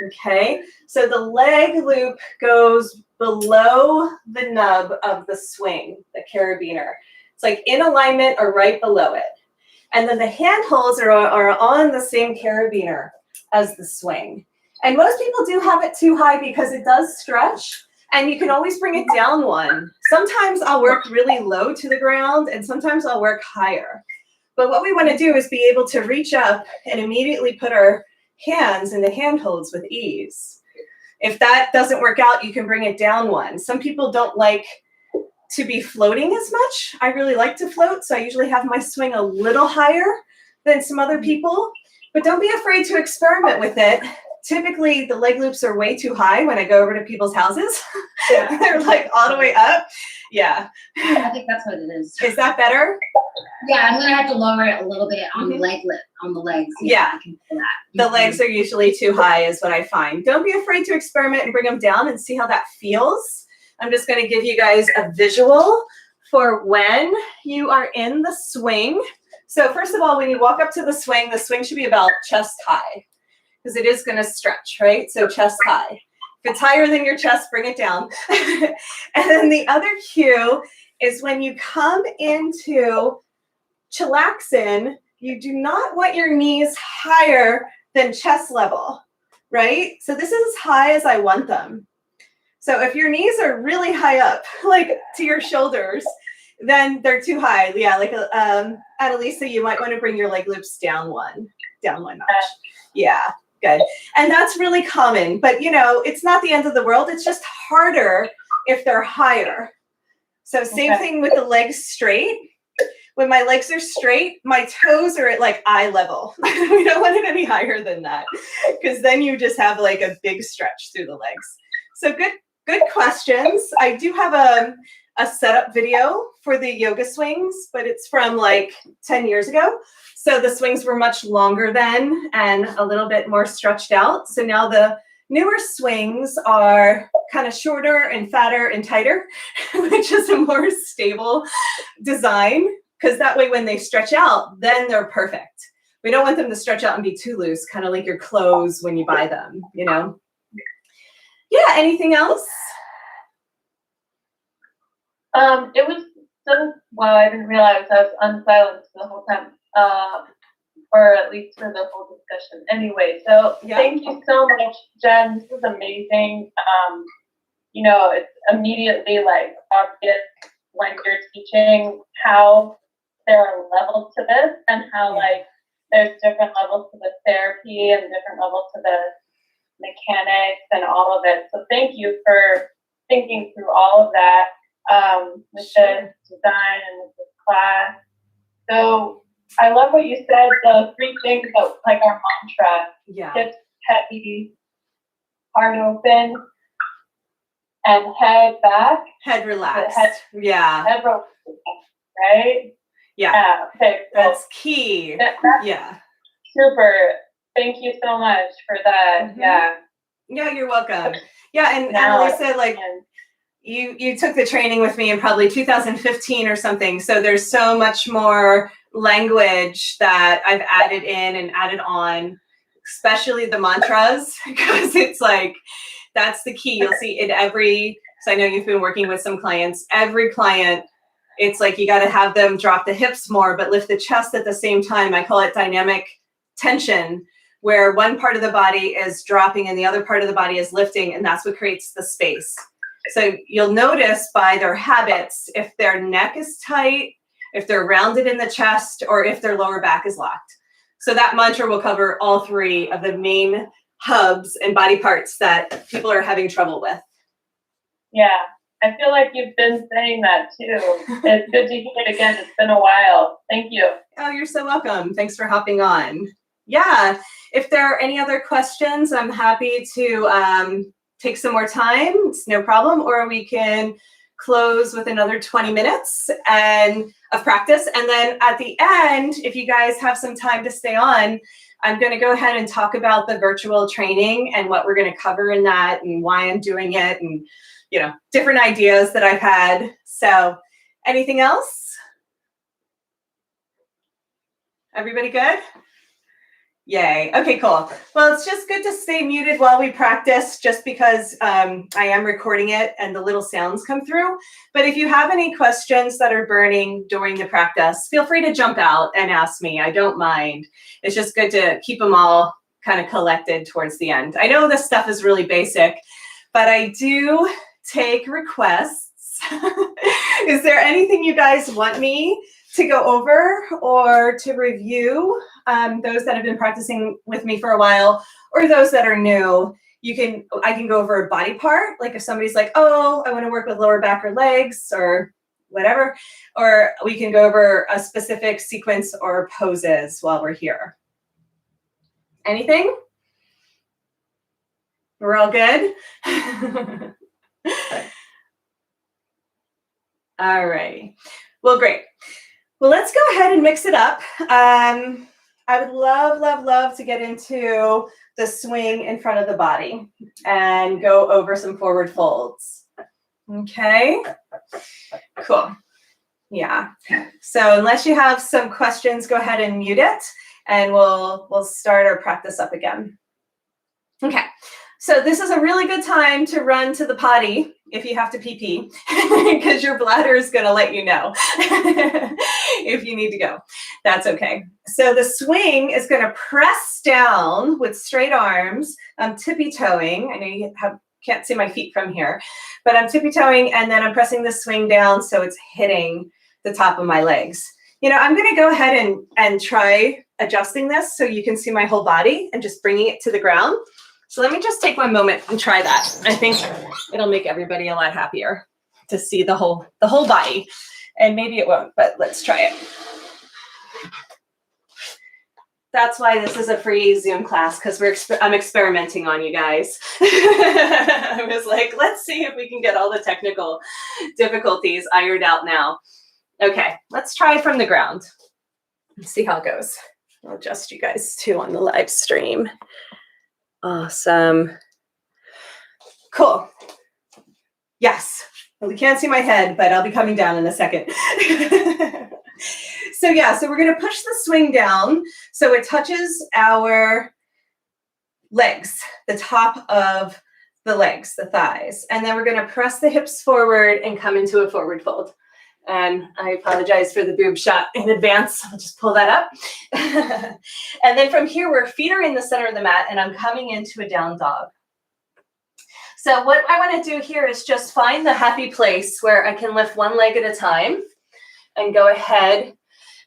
A: Okay, so the leg loop goes below the nub of the swing, the carabiner. It's like in alignment or right below it. And then the handholds are on the same carabiner as the swing. And most people do have it too high because it does stretch, and you can always bring it down one. Sometimes I'll work really low to the ground, and sometimes I'll work higher. But what we want to do is be able to reach up and immediately put our hands in the handholds with ease. If that doesn't work out, you can bring it down one. Some people don't like to be floating as much. I really like to float, so I usually have my swing a little higher than some other people. But don't be afraid to experiment with it. Typically, the leg loops are way too high when I go over to people's houses. They're like all the way up. Yeah.
C: I think that's what it is.
A: Is that better?
C: Yeah, I'm gonna have to lower it a little bit on the leg lip, on the legs.
A: Yeah.
C: I can feel that.
A: The legs are usually too high is what I find. Don't be afraid to experiment and bring them down and see how that feels. I'm just going to give you guys a visual for when you are in the swing. So first of all, when you walk up to the swing should be about chest high because it is going to stretch, right? So chest high. If it's higher than your chest, bring it down. And then the other cue is when you come into chillaxin, you do not want your knees higher than chest level, right? So this is as high as I want them. So if your knees are really high up, like to your shoulders, then they're too high. Yeah, like Annalisa, you might want to bring your leg loops down one notch. Yeah, good. And that's really common, but you know, it's not the end of the world. It's just harder if they're higher. So same thing with the legs straight. When my legs are straight, my toes are at like eye level. We don't want it any higher than that because then you just have like a big stretch through the legs. So good questions. I do have a setup video for the yoga swings, but it's from like 10 years ago. So the swings were much longer then and a little bit more stretched out. So now the Newer swings are kind of shorter and fatter and tighter, which is a more stable design, because that way when they stretch out, then they're perfect. We don't want them to stretch out and be too loose, kind of like your clothes when you buy them, you know? Yeah, anything else?
D: It was so, wow, I didn't realize I was unsilenced the whole time, or at least for the whole discussion. Anyway, so
A: Yeah.
D: Thank you so much, Jen. This is amazing. You know, it's immediately like obvious when you're teaching how there are levels to this and how like there's different levels to the therapy and different levels to the mechanics and all of it. So thank you for thinking through all of that with the design and with the class. So I love what you said, the 3 things that like our mantra, hips heavy, heart open, and head back.
A: Head relaxed.
D: Head relaxed, right?
A: Yeah.
D: Okay. So
A: that's key.
D: That's super. Thank you so much for that.
A: Mm-hmm.
D: Yeah,
A: you're welcome. Yeah, and Emily said like you took the training with me in probably 2015 or something, so there's so much more language that I've added in and added on, especially the mantras, because it's like that's the key. You'll see in every, so I know you've been working with some clients, every client, it's like you got to have them drop the hips more but lift the chest at the same time. I call it dynamic tension, where one part of the body is dropping and the other part of the body is lifting, and that's what creates the space. So you'll notice by their habits if their neck is tight, if they're rounded in the chest, or if their lower back is locked. So that mantra will cover all 3 of the main hubs and body parts that people are having trouble with.
D: Yeah, I feel like you've been saying that too. It's good to hear it again. It's been a while. Thank you.
A: Oh, you're so welcome. Thanks for hopping on. Yeah, if there are any other questions, I'm happy to take some more time. It's no problem. Or we can close with another 20 minutes of practice. And then at the end, if you guys have some time to stay on, I'm going to go ahead and talk about the virtual training and what we're going to cover in that and why I'm doing it and, you know, different ideas that I've had. So anything else? Everybody good? Yay. Okay, cool. Well, it's just good to stay muted while we practice, just because I am recording it and the little sounds come through. But if you have any questions that are burning during the practice, feel free to jump out and ask me. I don't mind. It's just good to keep them all kind of collected towards the end. I know this stuff is really basic, but I do take requests. Is there anything you guys want me to go over or to review? Those that have been practicing with me for a while, or those that are new, I can go over a body part. Like if somebody's like, oh, I want to work with lower back or legs or whatever, or we can go over a specific sequence or poses while we're here. Anything? We're all good? All right. Well, great. Well, let's go ahead and mix it up. I would love, love, love to get into the swing in front of the body and go over some forward folds. Okay, cool. Yeah. So unless you have some questions, go ahead and mute it and we'll start our practice up again. Okay. So this is a really good time to run to the potty if you have to pee because your bladder is going to let you know if you need to go. That's okay. So the swing is going to press down with straight arms. I'm tippy-toeing. I know you can't see my feet from here, but I'm tippy-toeing and then I'm pressing the swing down so it's hitting the top of my legs. You know, I'm going to go ahead and try adjusting this so you can see my whole body and just bringing it to the ground. So let me just take one moment and try that. I think it'll make everybody a lot happier to see the whole body. And maybe it won't, but let's try it. That's why this is a free Zoom class, because I'm experimenting on you guys. I was like, let's see if we can get all the technical difficulties ironed out now. Okay, let's try from the ground. Let's see how it goes. I'll adjust you guys too on the live stream. Awesome. Cool. Yes. Well, you can't see my head, but I'll be coming down in a second. So yeah, so we're going to push the swing down so it touches our legs, the top of the legs, the thighs. And then we're going to press the hips forward and come into a forward fold. And I apologize for the boob shot in advance. I'll just pull that up. And then from here, where feet are in the center of the mat, and I'm coming into a down dog. So what I want to do here is just find the happy place where I can lift one leg at a time and go ahead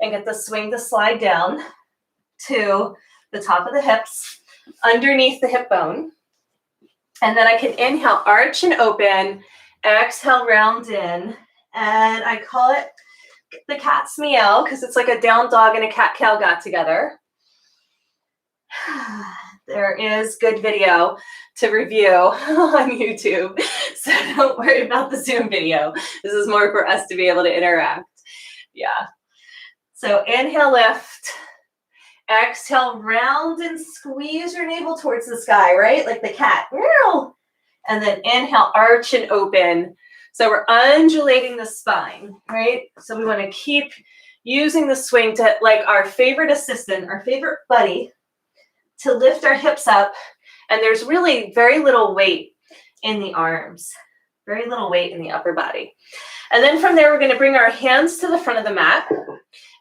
A: and get the swing to slide down to the top of the hips, underneath the hip bone. And then I can inhale, arch and open, exhale, round in, and I call it the cat's meow because it's like a down dog and a cat cow got together. There is good video to review on YouTube, so don't worry about the Zoom video. This is more for us to be able to interact. Yeah. So inhale, lift. Exhale, round and squeeze your navel towards the sky, right? Like the cat. And then inhale, arch and open. So we're undulating the spine, right? So we want to keep using the swing to, like our favorite assistant, our favorite buddy, to lift our hips up. And there's really very little weight in the arms, very little weight in the upper body. And then from there, we're going to bring our hands to the front of the mat.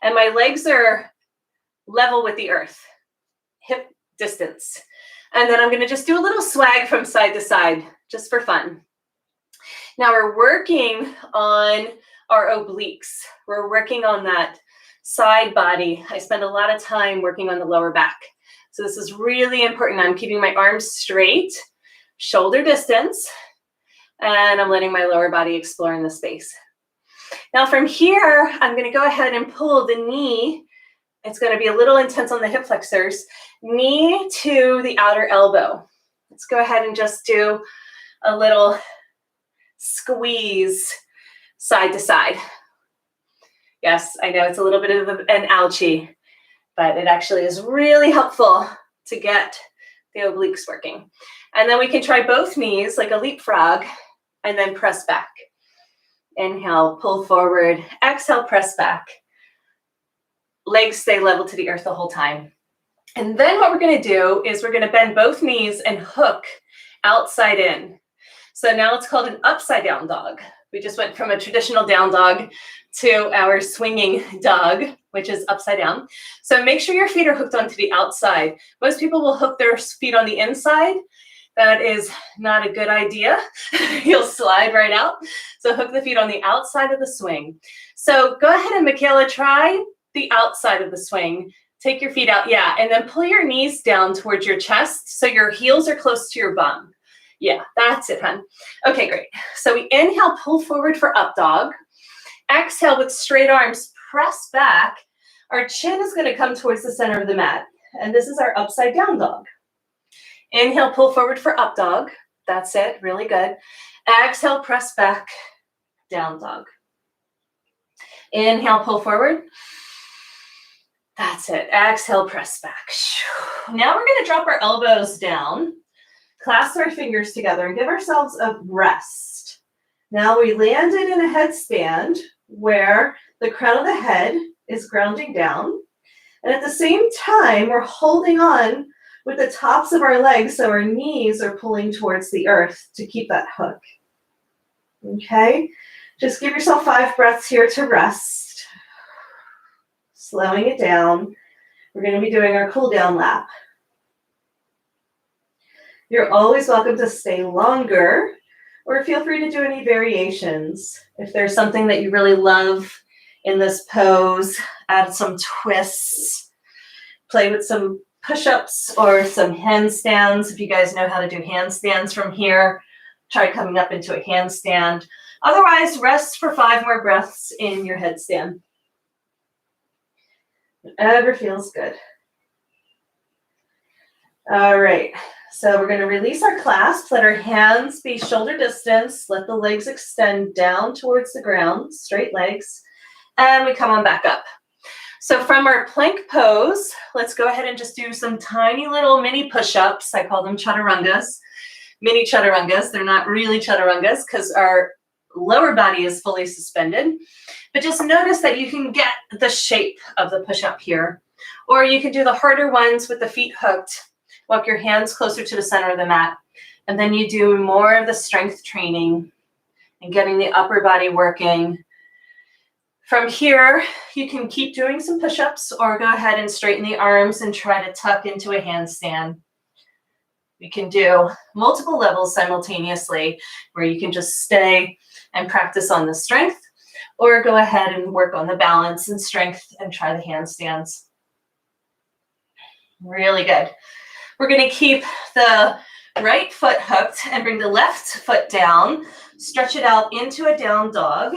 A: And my legs are level with the earth, hip distance. And then I'm going to just do a little swag from side to side, just for fun. Now we're working on our obliques. We're working on that side body. I spend a lot of time working on the lower back. So this is really important. I'm keeping my arms straight, shoulder distance, and I'm letting my lower body explore in the space. Now from here, I'm going to go ahead and pull the knee. It's going to be a little intense on the hip flexors. Knee to the outer elbow. Let's go ahead and just do a little squeeze side to side. Yes, I know it's a little bit of an ouchie, but it actually is really helpful to get the obliques working. And then we can try both knees like a leapfrog and then press back. Inhale, pull forward. Exhale, press back. Legs stay level to the earth the whole time. And then what we're going to do is we're going to bend both knees and hook outside in. So now it's called an upside down dog. We just went from a traditional down dog to our swinging dog, which is upside down. So make sure your feet are hooked onto the outside. Most people will hook their feet on the inside. That is not a good idea. You'll slide right out. So hook the feet on the outside of the swing. So go ahead and Michaela, try the outside of the swing. Take your feet out. Yeah. And then pull your knees down towards your chest so your heels are close to your bum. Yeah, that's it, hun. Okay, great. So we inhale, pull forward for up dog. Exhale with straight arms, press back. Our chin is going to come towards the center of the mat. And this is our upside down dog. Inhale, pull forward for up dog. That's it. Really good. Exhale, press back, down dog. Inhale, pull forward. That's it. Exhale, press back. Now we're going to drop our elbows down, clasp our fingers together, and give ourselves a rest. Now we landed in a headstand where the crown of the head is grounding down. And at the same time, we're holding on with the tops of our legs so our knees are pulling towards the earth to keep that hook. Okay? Just give yourself 5 breaths here to rest. Slowing it down. We're going to be doing our cool down lap. You're always welcome to stay longer, or feel free to do any variations. If there's something that you really love in this pose, add some twists, play with some push-ups or some handstands. If you guys know how to do handstands from here, try coming up into a handstand. Otherwise, rest for 5 more breaths in your headstand. Whatever feels good. All right, so we're going to release our clasp. Let our hands be shoulder distance. Let the legs extend down towards the ground, straight legs. And we come on back up. So from our plank pose, let's go ahead and just do some tiny little mini push-ups. I call them chaturangas. mini chaturangas. They're not really chaturangas because our lower body is fully suspended. But just notice that you can get the shape of the push-up here. Or you can do the harder ones with the feet hooked. Walk your hands closer to the center of the mat. And then you do more of the strength training and getting the upper body working. From here, you can keep doing some push-ups or go ahead and straighten the arms and try to tuck into a handstand. You can do multiple levels simultaneously where you can just stay and practice on the strength, or go ahead and work on the balance and strength and try the handstands. Really good. We're going to keep the right foot hooked and bring the left foot down, stretch it out into a down dog.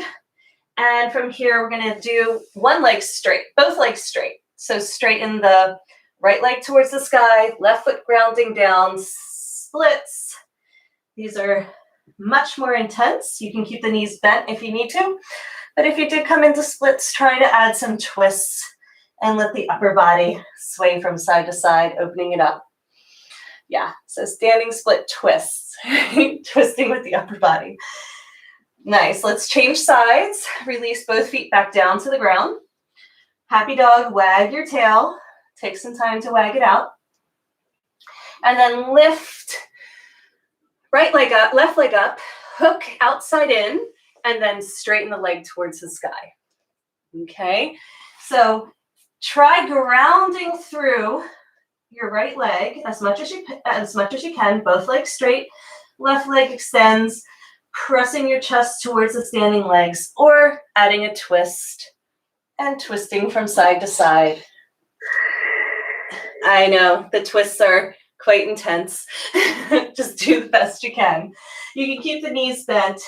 A: And from here, we're going to do one leg straight, both legs straight. So straighten the right leg towards the sky, left foot grounding down, splits. These are much more intense. You can keep the knees bent if you need to. But if you did come into splits, try to add some twists and let the upper body sway from side to side, opening it up. Yeah, so standing split twists, twisting with the upper body. Nice, let's change sides. Release both feet back down to the ground. Happy dog, wag your tail. Take some time to wag it out. And then lift right leg up, left leg up, hook outside in, and then straighten the leg towards the sky. Okay, so try grounding through your right leg as much as you can, both legs straight, left leg extends, pressing your chest towards the standing legs, or adding a twist and twisting from side to side. I know the twists are quite intense. Just do the best you can. You can keep the knees bent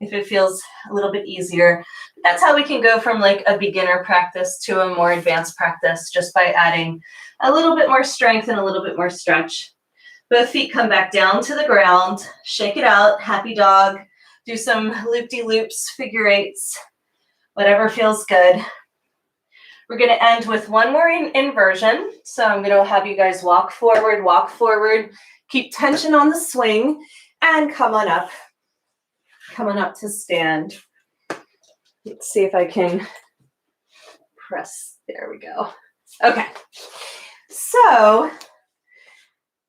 A: if it feels a little bit easier. That's how we can go from like a beginner practice to a more advanced practice, just by adding a little bit more strength and a little bit more stretch. Both feet come back down to the ground, shake it out, happy dog, do some loop-de-loops, figure eights, whatever feels good. We're going to end with one more inversion. So I'm going to have you guys walk forward, keep tension on the swing, and come on up to stand. Let's see if I can press. There we go. Okay. So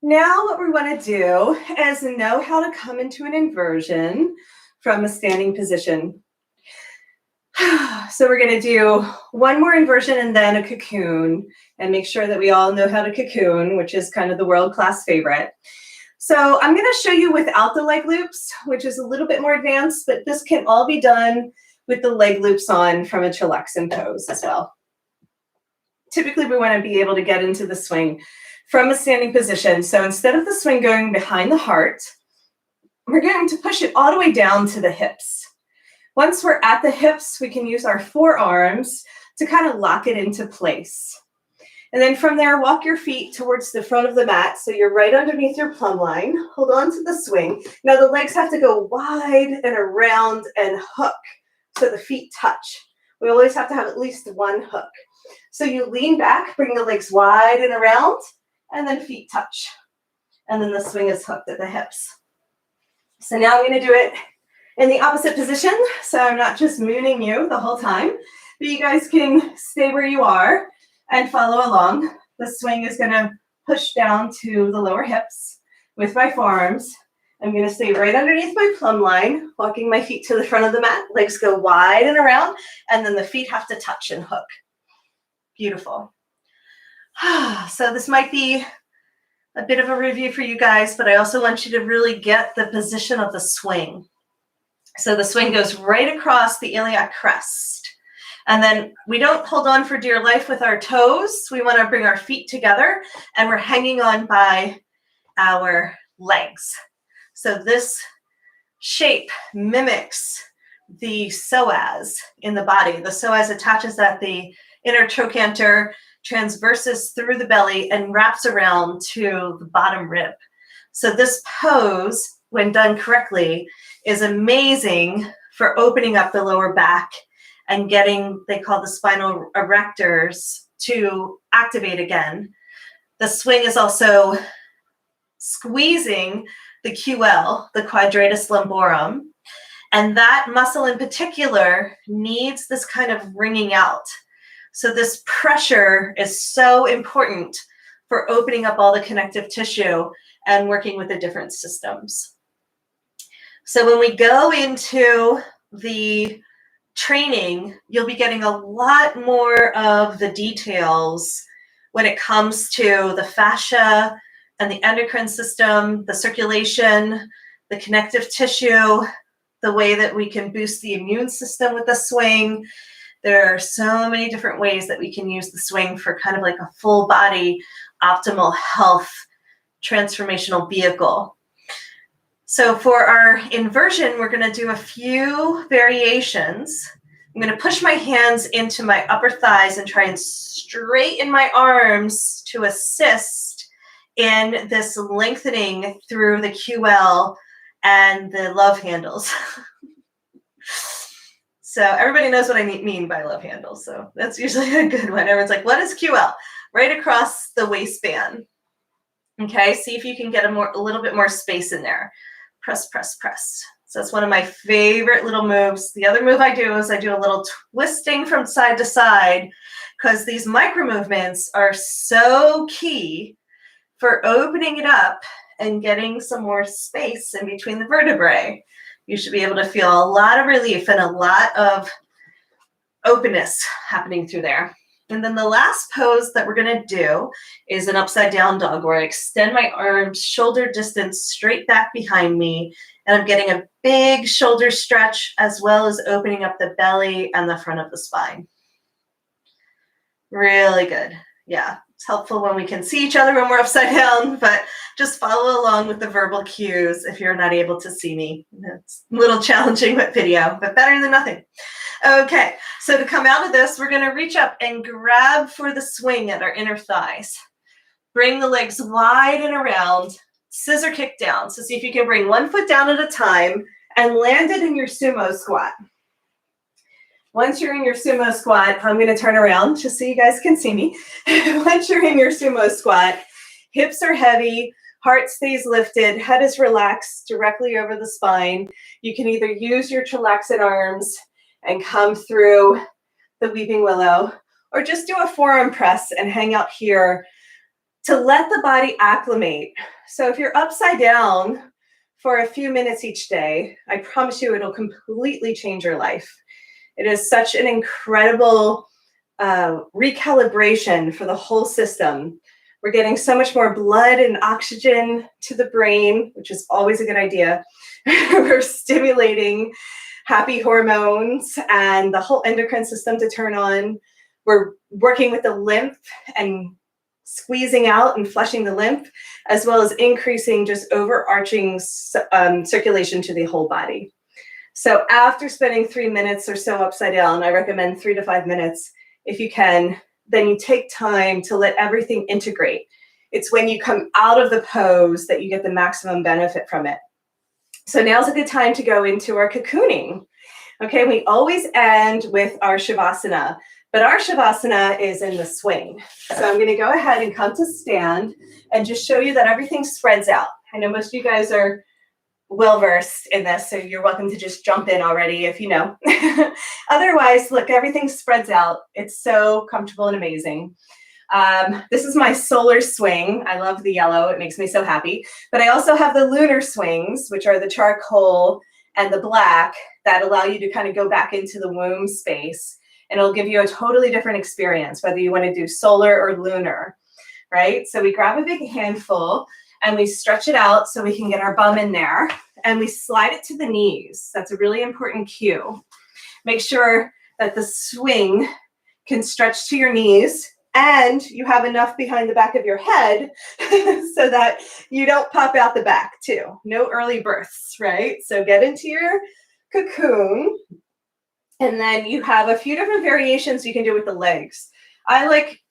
A: now what we want to do is know how to come into an inversion from a standing position. So we're going to do one more inversion and then a cocoon, and make sure that we all know how to cocoon, which is kind of the world-class favorite. So I'm going to show you without the leg loops, which is a little bit more advanced, but this can all be done with the leg loops on from a chillaxin pose as well. Typically, we want to be able to get into the swing from a standing position. So instead of the swing going behind the heart, we're going to push it all the way down to the hips. Once we're at the hips, we can use our forearms to kind of lock it into place. And then from there, walk your feet towards the front of the mat so you're right underneath your plumb line. Hold on to the swing. Now the legs have to go wide and around and hook so the feet touch. We always have to have at least one hook. So you lean back, bring the legs wide and around, and then feet touch. And then the swing is hooked at the hips. So now I'm going to do it in the opposite position. So I'm not just mooning you the whole time, but you guys can stay where you are and follow along. The swing is going to push down to the lower hips with my forearms. I'm going to stay right underneath my plumb line, walking my feet to the front of the mat. Legs go wide and around, and then the feet have to touch and hook. Beautiful. So this might be a bit of a review for you guys, but I also want you to really get the position of the swing. So the swing goes right across the iliac crest. And then we don't hold on for dear life with our toes. We want to bring our feet together, and we're hanging on by our legs. So this shape mimics the psoas in the body. The psoas attaches at the inner trochanter, transverses through the belly, and wraps around to the bottom rib. So this pose, when done correctly, is amazing for opening up the lower back and getting, they call the spinal erectors, to activate again. The swing is also squeezing the QL, the quadratus lumborum. And that muscle in particular needs this kind of wringing out. So this pressure is so important for opening up all the connective tissue and working with the different systems. So when we go into the training, you'll be getting a lot more of the details when it comes to the fascia and the endocrine system, the circulation, the connective tissue, the way that we can boost the immune system with the swing. There are so many different ways that we can use the swing for kind of like a full body, optimal health, transformational vehicle. So for our inversion, we're going to do a few variations. I'm going to push my hands into my upper thighs and try and straighten my arms to assist in this lengthening through the QL and the love handles. So everybody knows what I mean by love handles. So that's usually a good one. Everyone's like, what is QL? Right across the waistband. Okay, see if you can get a little bit more space in there. Press, press, press. So that's one of my favorite little moves. The other move I do is I do a little twisting from side to side, because these micro movements are so key for opening it up and getting some more space in between the vertebrae. You should be able to feel a lot of relief and a lot of openness happening through there. And then the last pose that we're going to do is an upside down dog, where I extend my arms shoulder distance straight back behind me, and I'm getting a big shoulder stretch as well as opening up the belly and the front of the spine. Really good. Yeah, it's helpful when we can see each other when we're upside down, but just follow along with the verbal cues if you're not able to see me. It's a little challenging with video, but better than nothing. Okay, so to come out of this, we're going to reach up and grab for the swing at our inner thighs. Bring the legs wide and around, scissor kick down. So see if you can bring one foot down at a time and land it in your sumo squat. Once you're in your sumo squat, I'm going to turn around just so you guys can see me. Once you're in your sumo squat, hips are heavy, heart stays lifted, head is relaxed directly over the spine. You can either use your chillaxed arms and come through the weeping willow, or just do a forearm press and hang out here to let the body acclimate. So if you're upside down for a few minutes each day, I promise you it'll completely change your life. It is such an incredible recalibration for the whole system. We're getting so much more blood and oxygen to the brain, which is always a good idea. We're stimulating happy hormones and the whole endocrine system to turn on. We're working with the lymph and squeezing out and flushing the lymph, as well as increasing just overarching circulation to the whole body. So after spending 3 minutes or so upside down, I recommend 3 to 5 minutes if you can, then you take time to let everything integrate. It's when you come out of the pose that you get the maximum benefit from it. So now's a good time to go into our cocooning. Okay, we always end with our Shavasana, but our Shavasana is in the swing. So I'm going to go ahead and come to stand and just show you that everything spreads out. I know most of you guys are well-versed in this, so you're welcome to just jump in already if you know. Otherwise, look, everything spreads out. It's so comfortable and amazing. This is my solar swing. I love the yellow. It makes me so happy. But I also have the lunar swings, which are the charcoal and the black, that allow you to kind of go back into the womb space. And it'll give you a totally different experience, whether you want to do solar or lunar, right? So we grab a big handful and we stretch it out so we can get our bum in there, and we slide it to the knees. That's a really important cue. Make sure that the swing can stretch to your knees and you have enough behind the back of your head so that you don't pop out the back too. No early births, right? So get into your cocoon, and then you have a few different variations you can do with the legs. I like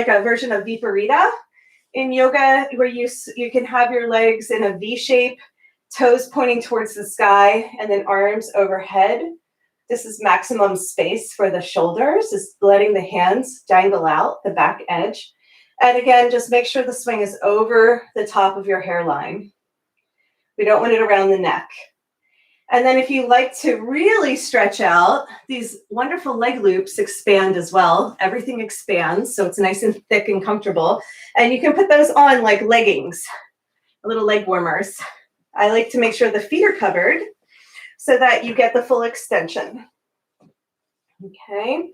A: a version of Viparita in yoga, where you can have your legs in a V shape, toes pointing towards the sky, and then arms overhead. This is maximum space for the shoulders, is letting the hands dangle out the back edge. And again, just make sure the swing is over the top of your hairline. We don't want it around the neck. And then if you like to really stretch out, these wonderful leg loops expand as well. Everything expands, so it's nice and thick and comfortable. And you can put those on like leggings, little leg warmers. I like to make sure the feet are covered so that you get the full extension. Okay,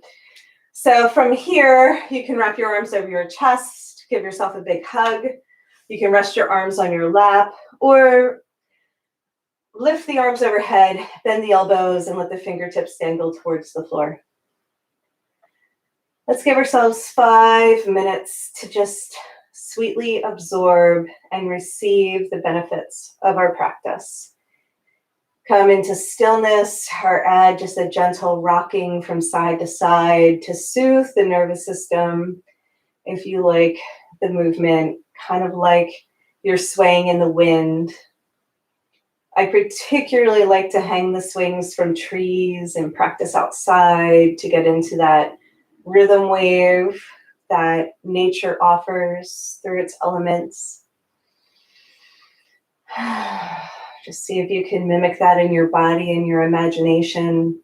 A: so from here, you can wrap your arms over your chest, give yourself a big hug. You can rest your arms on your lap, or lift the arms overhead, bend the elbows, and let the fingertips dangle towards the floor. Let's give ourselves 5 minutes to just sweetly absorb and receive the benefits of our practice. Come into stillness or add just a gentle rocking from side to side to soothe the nervous system. If you like the movement, kind of like you're swaying in the wind. I particularly like to hang the swings from trees and practice outside to get into that rhythm wave that nature offers through its elements. Just see if you can mimic that in your body and your imagination.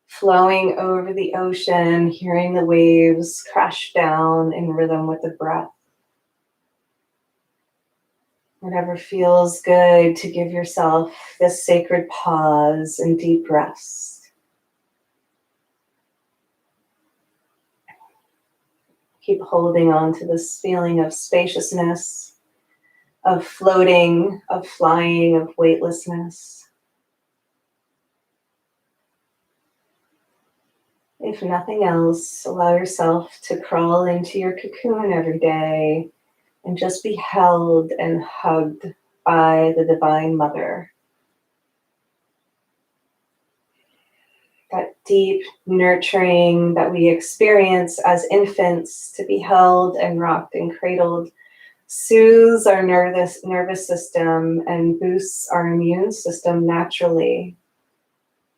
A: Flowing over the ocean, hearing the waves crash down in rhythm with the breath. Whatever feels good to give yourself this sacred pause and deep rest. Keep holding on to this feeling of spaciousness, of floating, of flying, of weightlessness. If nothing else, allow yourself to crawl into your cocoon every day and just be held and hugged by the Divine Mother. That deep nurturing that we experience as infants, to be held and rocked and cradled, soothes our nervous system and boosts our immune system naturally.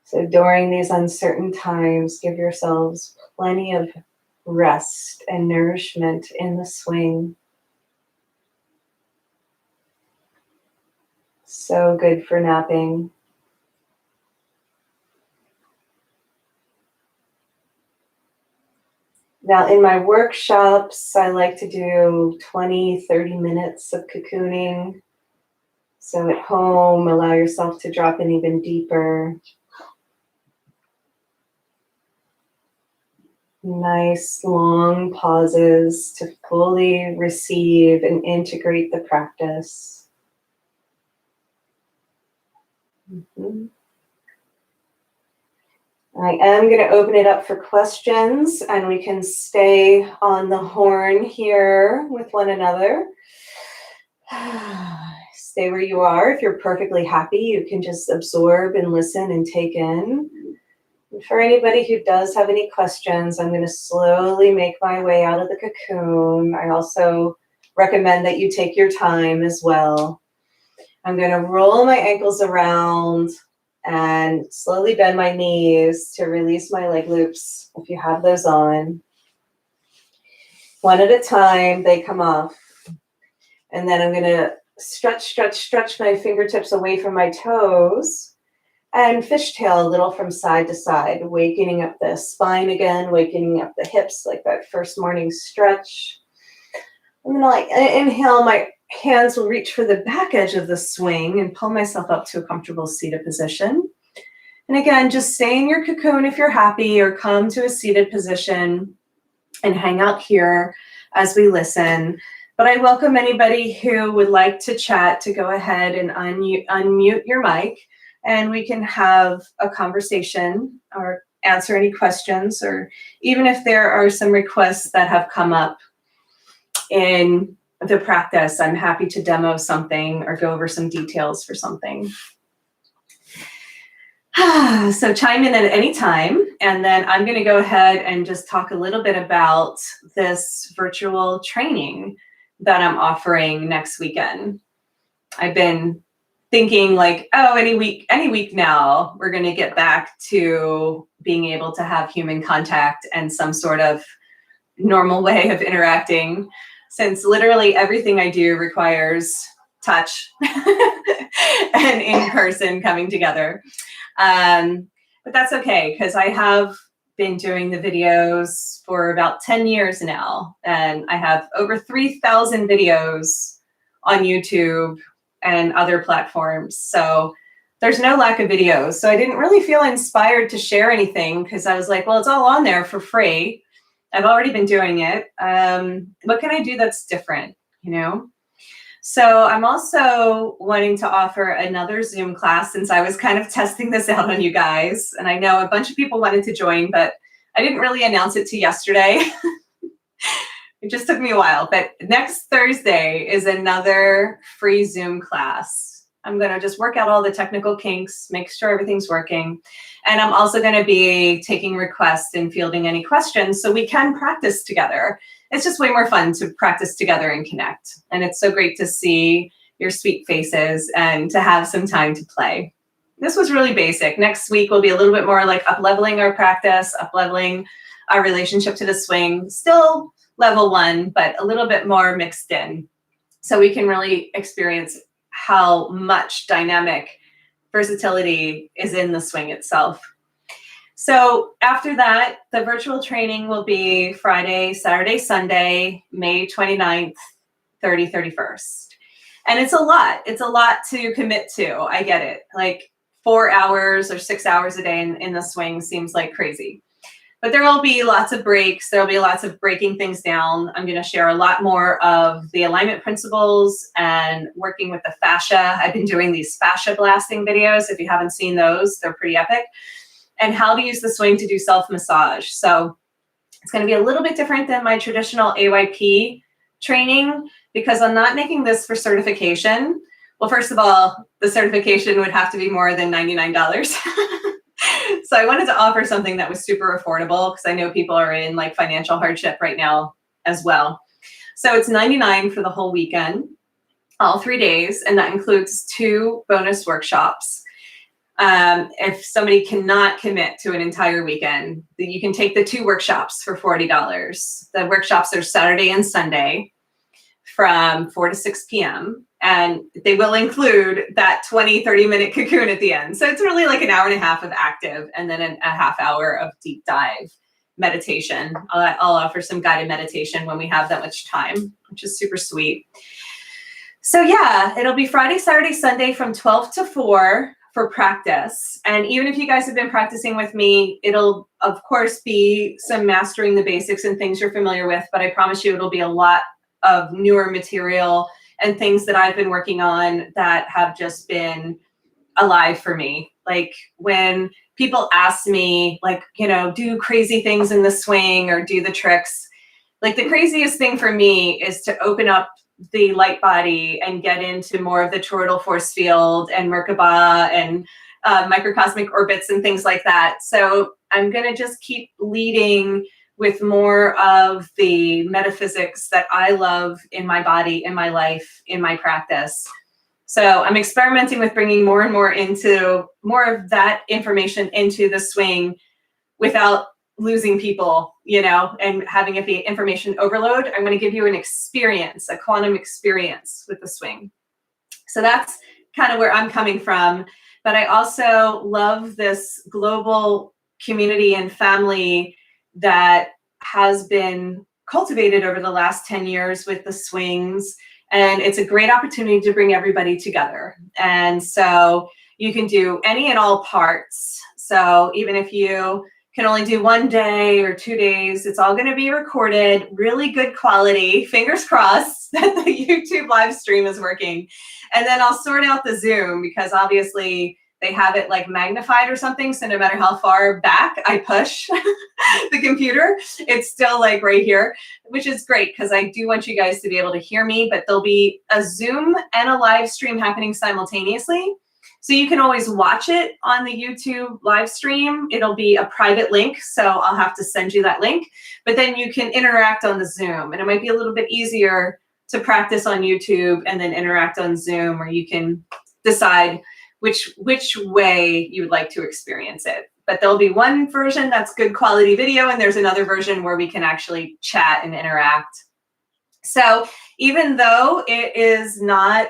A: So during these uncertain times, give yourselves plenty of rest and nourishment in the swing. So good for napping. Now in my workshops, I like to do 20, 30 minutes of cocooning. So at home, allow yourself to drop in even deeper. Nice long pauses to fully receive and integrate the practice. I am going to open it up for questions, and we can stay on the horn here with one another. Stay where you are. If you're perfectly happy, you can just absorb and listen and take in. And for anybody who does have any questions, I'm going to slowly make my way out of the cocoon. I also recommend that you take your time as well. I'm going to roll my ankles around and slowly bend my knees to release my leg loops if you have those on. One at a time, they come off. And then I'm going to stretch my fingertips away from my toes and fishtail a little from side to side, wakening up the spine again, wakening up the hips like that first morning stretch. I'm going to inhale, my hands will reach for the back edge of the swing and pull myself up to a comfortable seated position. And again, just stay in your cocoon if you're happy, or come to a seated position and hang out here as we listen. But I welcome anybody who would like to chat to go ahead and unmute your mic, and we can have a conversation or answer any questions, or even if there are some requests that have come up in the practice, I'm happy to demo something or go over some details for something. So chime in at any time, and then I'm going to go ahead and just talk a little bit about this virtual training that I'm offering next weekend. I've been thinking like, oh, any week now, we're going to get back to being able to have human contact and some sort of normal way of interacting, since literally everything I do requires touch and in person coming together. But that's okay, because I have been doing the videos for about 10 years now, and I have over 3,000 videos on YouTube and other platforms. So there's no lack of videos. So I didn't really feel inspired to share anything, because I was like, well, it's all on there for free. I've already been doing it. What can I do that's different, you know? So I'm also wanting to offer another Zoom class, since I was kind of testing this out on you guys. And I know a bunch of people wanted to join, but I didn't really announce it to yesterday. It just took me a while. But next Thursday is another free Zoom class. I'm going to just work out all the technical kinks, make sure everything's working. And I'm also going to be taking requests and fielding any questions so we can practice together. It's just way more fun to practice together and connect. And it's so great to see your sweet faces and to have some time to play. This was really basic. Next week will be a little bit more like up-leveling our practice, up-leveling our relationship to the swing. Still level 1, but a little bit more mixed in. So we can really experience how much dynamic versatility is in the swing itself. So after that, the virtual training will be Friday, Saturday, Sunday, May 29th, 30, 31st. And it's a lot. It's a lot to commit to. I get it. Like 4 hours or 6 hours a day in the swing seems like crazy. But there will be lots of breaks. There will be lots of breaking things down. I'm going to share a lot more of the alignment principles and working with the fascia. I've been doing these fascia blasting videos. If you haven't seen those, they're pretty epic. And how to use the swing to do self-massage. So it's going to be a little bit different than my traditional AYP training, because I'm not making this for certification. Well, first of all, the certification would have to be more than $99. So I wanted to offer something that was super affordable, because I know people are in like financial hardship right now as well. So it's $99 for the whole weekend, all 3 days, and that includes 2 bonus workshops. If somebody cannot commit to an entire weekend, you can take the 2 workshops for $40. The workshops are Saturday and Sunday from 4 to 6 p.m. And they will include that 20-30-minute cocoon at the end. So it's really like an hour and a half of active and then a half hour of deep dive meditation. I'll offer some guided meditation when we have that much time, which is super sweet. So yeah, it'll be Friday, Saturday, Sunday from 12 to 4 for practice. And even if you guys have been practicing with me, it'll of course be some mastering the basics and things you're familiar with, but I promise you it'll be a lot of newer material and things that I've been working on that have just been alive for me. Like when people ask me, like, you know, do crazy things in the swing or do the tricks, like the craziest thing for me is to open up the light body and get into more of the toroidal force field and Merkaba and microcosmic orbits and things like that. So I'm going to just keep leading with more of the metaphysics that I love in my body, in my life, in my practice. So I'm experimenting with bringing more and more of that information into the swing without losing people, you know, and having it be information overload. I'm going to give you an experience, a quantum experience with the swing. So that's kind of where I'm coming from. But I also love this global community and family that has been cultivated over the last 10 years with the swings. And it's a great opportunity to bring everybody together. And so you can do any and all parts. So even if you can only do 1 day or 2 days, it's all going to be recorded, really good quality, fingers crossed that the YouTube live stream is working. And then I'll sort out the Zoom, because obviously they have it like magnified or something. So no matter how far back I push the computer, it's still like right here, which is great because I do want you guys to be able to hear me, but there'll be a Zoom and a live stream happening simultaneously. So you can always watch it on the YouTube live stream. It'll be a private link, so I'll have to send you that link. But then you can interact on the Zoom, and it might be a little bit easier to practice on YouTube and then interact on Zoom, or you can decide which way you would like to experience it. But there'll be one version that's good quality video, and there's another version where we can actually chat and interact. So even though it is not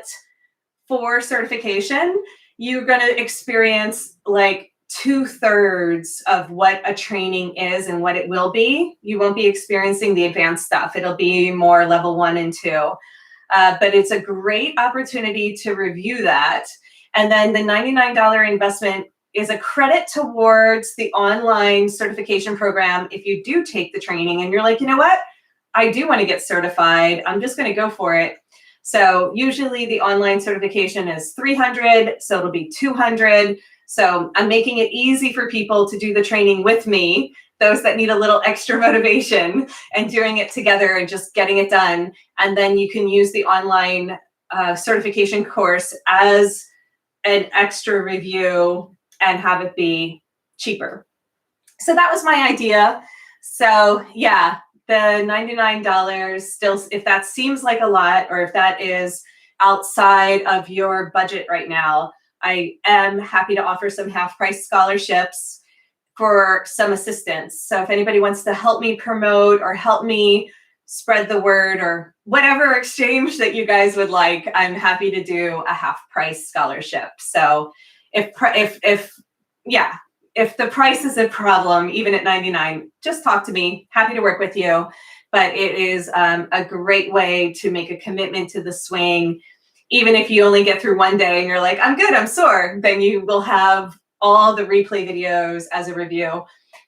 A: for certification, you're going to experience like 2/3 of what a training is and what it will be. You won't be experiencing the advanced stuff. It'll be more level 1 and 2. But it's a great opportunity to review that. And then the $99 investment is a credit towards the online certification program. If you do take the training and you're like, you know what, I do want to get certified, I'm just going to go for it. So usually the online certification is $300, so it'll be $200. So I'm making it easy for people to do the training with me, those that need a little extra motivation, and doing it together and just getting it done. And then you can use the online certification course as an extra review and have it be cheaper. So that was my idea. So yeah, the $99 still, if that seems like a lot, or if that is outside of your budget right now, I am happy to offer some half-price scholarships for some assistance. So if anybody wants to help me promote or help me spread the word or whatever exchange that you guys would like, I'm happy to do a half-price scholarship. So if the price is a problem, even at $99, just talk to me. Happy to work with you. But it is a great way to make a commitment to the swing. Even if you only get through one day and you're like, I'm good, I'm sore, then you will have all the replay videos as a review.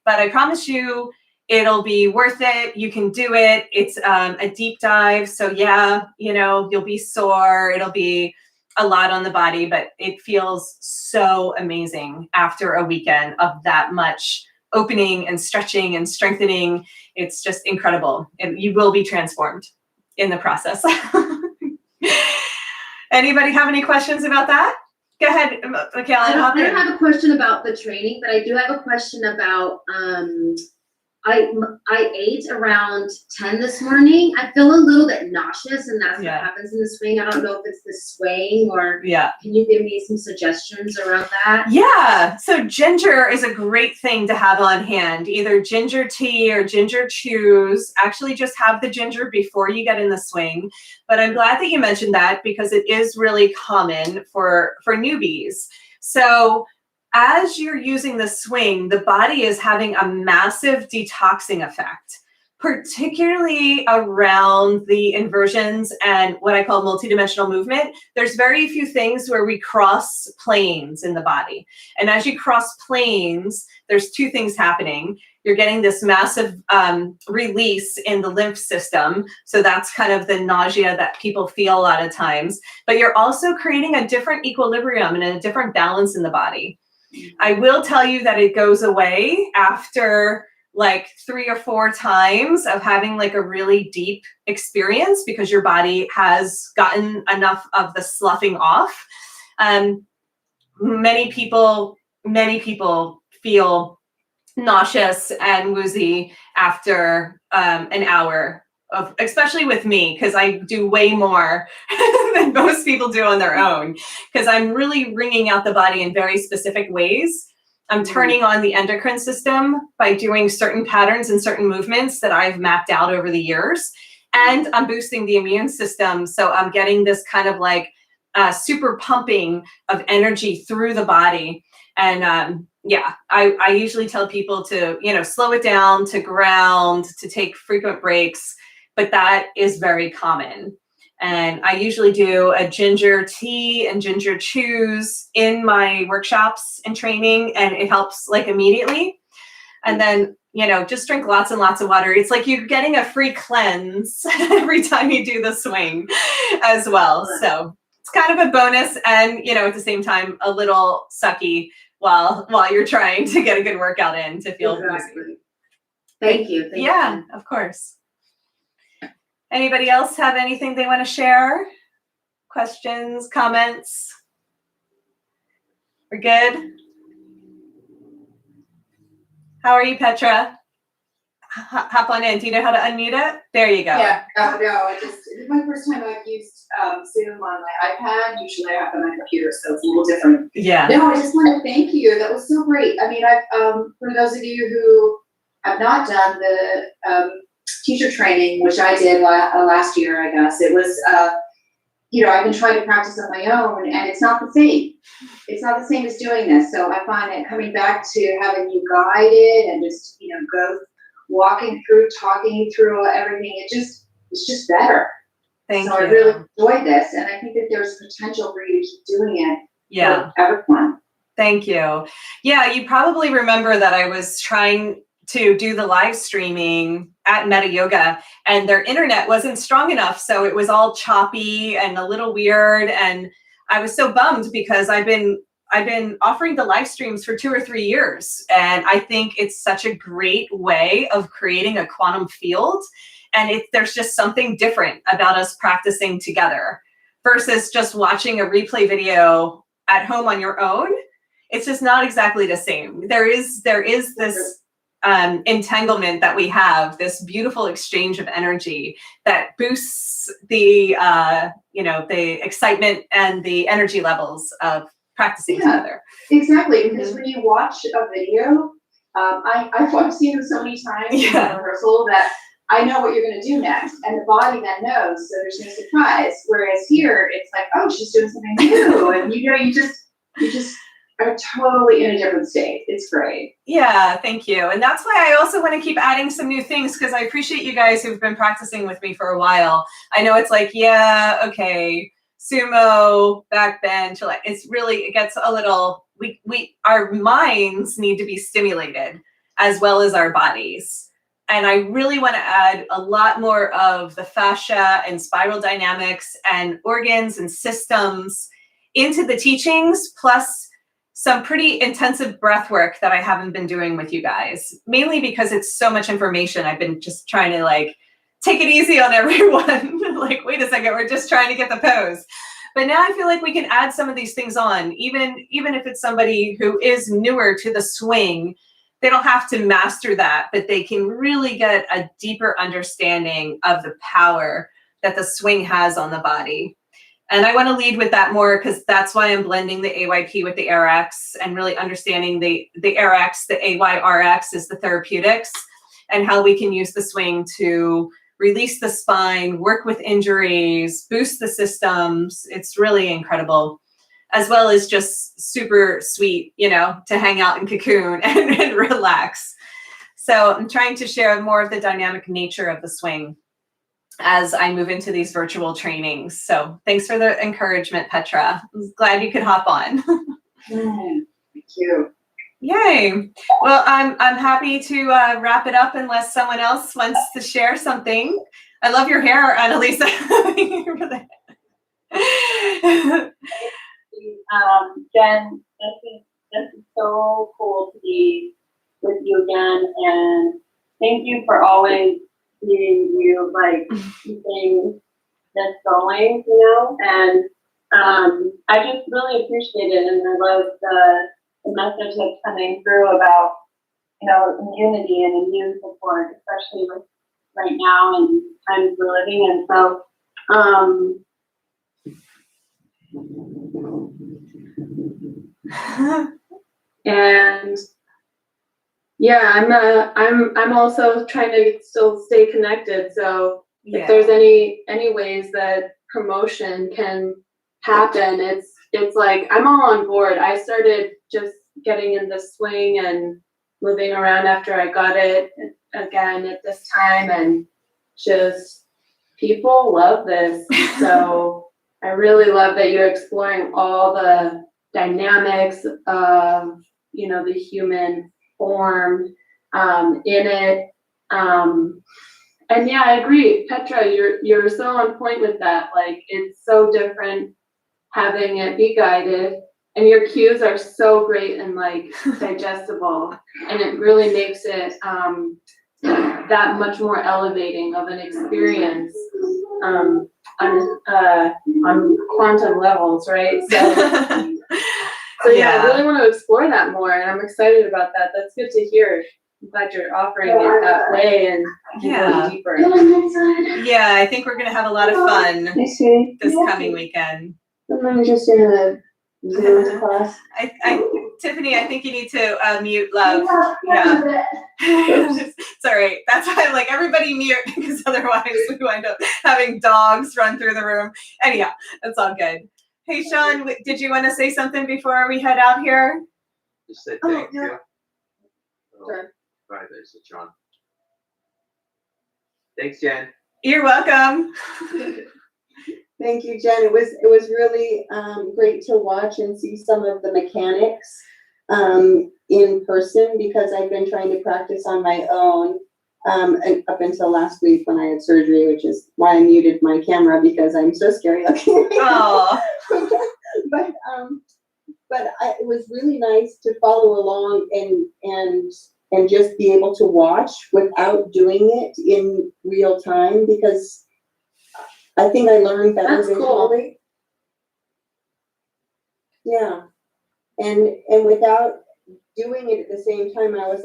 A: But I promise you, it'll be worth it. You can do it. It's a deep dive. So yeah, you know, you'll be sore. It'll be a lot on the body, but it feels so amazing after a weekend of that much opening and stretching and strengthening. It's just incredible. And you will be transformed in the process. Anybody have any questions about that? Go ahead, Michaela.
C: I don't have a question about the training, but I do have a question about, I ate around 10 this morning. I feel a little bit nauseous, and that's what happens in the swing. I don't know if it's the swing or can you give me some suggestions around that? Yeah,
A: so ginger is a great thing to have on hand, either ginger tea or ginger chews. Actually, just have the ginger before you get in the swing. But I'm glad that you mentioned that because it is really common for newbies. So as you're using the swing, the body is having a massive detoxing effect, particularly around the inversions and what I call multidimensional movement. There's very few things where we cross planes in the body. And as you cross planes, there's two things happening. You're getting this massive release in the lymph system. So that's kind of the nausea that people feel a lot of times. But you're also creating a different equilibrium and a different balance in the body. I will tell you that it goes away after like 3 or 4 times of having like a really deep experience because your body has gotten enough of the sloughing off. Many people feel nauseous and woozy after an hour of, especially with me, because I do way more than most people do on their own, because I'm really wringing out the body in very specific ways. I'm turning on the endocrine system by doing certain patterns and certain movements that I've mapped out over the years. And I'm boosting the immune system. So I'm getting this kind of like super pumping of energy through the body. And I usually tell people to, slow it down, to ground, to take frequent breaks, but that is very common. And I usually do a ginger tea and ginger chews in my workshops and training, and it helps like immediately. And then, just drink lots and lots of water. It's like you're getting a free cleanse every time you do the swing as well. So it's kind of a bonus and, at the same time, a little sucky while you're trying to get a good workout in to feel
C: exactly. Thank you. Thank you.
A: Of course. Anybody else have anything they want to share? Questions, comments? We're good? How are you, Petra? Hop on in. Do you know how to unmute it? There you go.
E: Yeah, no, this is my first time I've used Zoom on my iPad. Usually I have it on my computer, so it's a little different.
A: Yeah.
E: No, I just want to thank you. That was so great. I mean, for those of you who have not done the teacher training, which I did last year, I guess, it was you know, I've been trying to practice on my own, and it's not the same. It's not the same as doing this. So I find that coming back to having you guided and just, you know, go walking through, talking you through everything, it's just better.
A: Thank
E: So
A: you.
E: I really enjoyed this, and I think that there's potential for you to keep doing it
A: Yeah.
E: for everyone.
A: Thank you. Yeah, you probably remember that I was trying to do the live streaming at Meta Yoga, and their internet wasn't strong enough, so it was all choppy and a little weird, and I was so bummed because I've been offering the live streams for 2 or 3 years, and I think it's such a great way of creating a quantum field, and there's just something different about us practicing together versus just watching a replay video at home on your own. It's just not exactly the same. There is this entanglement that we have, this beautiful exchange of energy that boosts the the excitement and the energy levels of practicing together.
E: Exactly, because when you watch a video, I've seen them so many times in rehearsal that I know what you're going to do next, and the body then knows, so there's no surprise. Whereas here, it's like, oh, she's doing something new, and you just are totally in a different state. It's great.
A: Yeah, thank you. And that's why I also want to keep adding some new things, because I appreciate you guys who've been practicing with me for a while. I know it's like, yeah, okay, sumo, back bench, like it gets a little, our minds need to be stimulated as well as our bodies. And I really want to add a lot more of the fascia and spiral dynamics and organs and systems into the teachings, plus some pretty intensive breath work that I haven't been doing with you guys, mainly because it's so much information. I've been just trying to like take it easy on everyone. Like, wait a second, we're just trying to get the pose. But now I feel like we can add some of these things on, even if it's somebody who is newer to the swing. They don't have to master that, but they can really get a deeper understanding of the power that the swing has on the body. And I want to lead with that more, because that's why I'm blending the AYP with the AYRx and really understanding the AYRx, the AYRx is the therapeutics, and how we can use the swing to release the spine, work with injuries, boost the systems. It's really incredible, as well as just super sweet, to hang out and cocoon and relax. So I'm trying to share more of the dynamic nature of the swing as I move into these virtual trainings. So thanks for the encouragement, Petra. I'm glad you could hop on.
E: Thank you.
A: Yay. Well, I'm happy to wrap it up unless someone else wants to share something. I love your hair, Annalisa.
D: Jen, this is so cool to be with you again, and thank you for always being you, like keeping this going, and I just really appreciate it, and I love the message that's coming through about immunity and immune support, especially with right now and times we're living in. So
B: And yeah, I'm also trying to still stay connected. So if there's any ways that promotion can happen, it's like I'm all on board. I started just getting in the swing and moving around after I got it again at this time, and just people love this. So I really love that you're exploring all the dynamics of the human form in it. And yeah, I agree, Petra, you're so on point with that. Like, it's so different having it be guided, and your cues are so great and like digestible, and it really makes it that much more elevating of an experience on quantum levels, right? So yeah, I really want to explore that more, and I'm excited about that. That's good to hear. I'm glad you're offering it that way and going deeper.
A: Yeah, I think we're gonna have a lot of fun this coming weekend.
B: I'm just in the Zoom class.
A: Tiffany, I think you need to mute, love. Yeah. all right. That's why I'm like, everybody mute, because otherwise we wind up having dogs run through the room. Anyhow, that's all good. Hey, Sean, did you want to say something before we head out here?
F: Just say thank you.
B: Sure.
F: Right, there's a John. Thanks, Jen.
A: You're welcome.
G: Thank you, Jen. It was really great to watch and see some of the mechanics in person, because I've been trying to practice on my own and up until last week when I had surgery, which is why I muted my camera, because I'm so scary looking.
A: Oh.
G: But it was really nice to follow along and just be able to watch without doing it in real time, because I think I learned better visually. Yeah, and without doing it at the same time, I was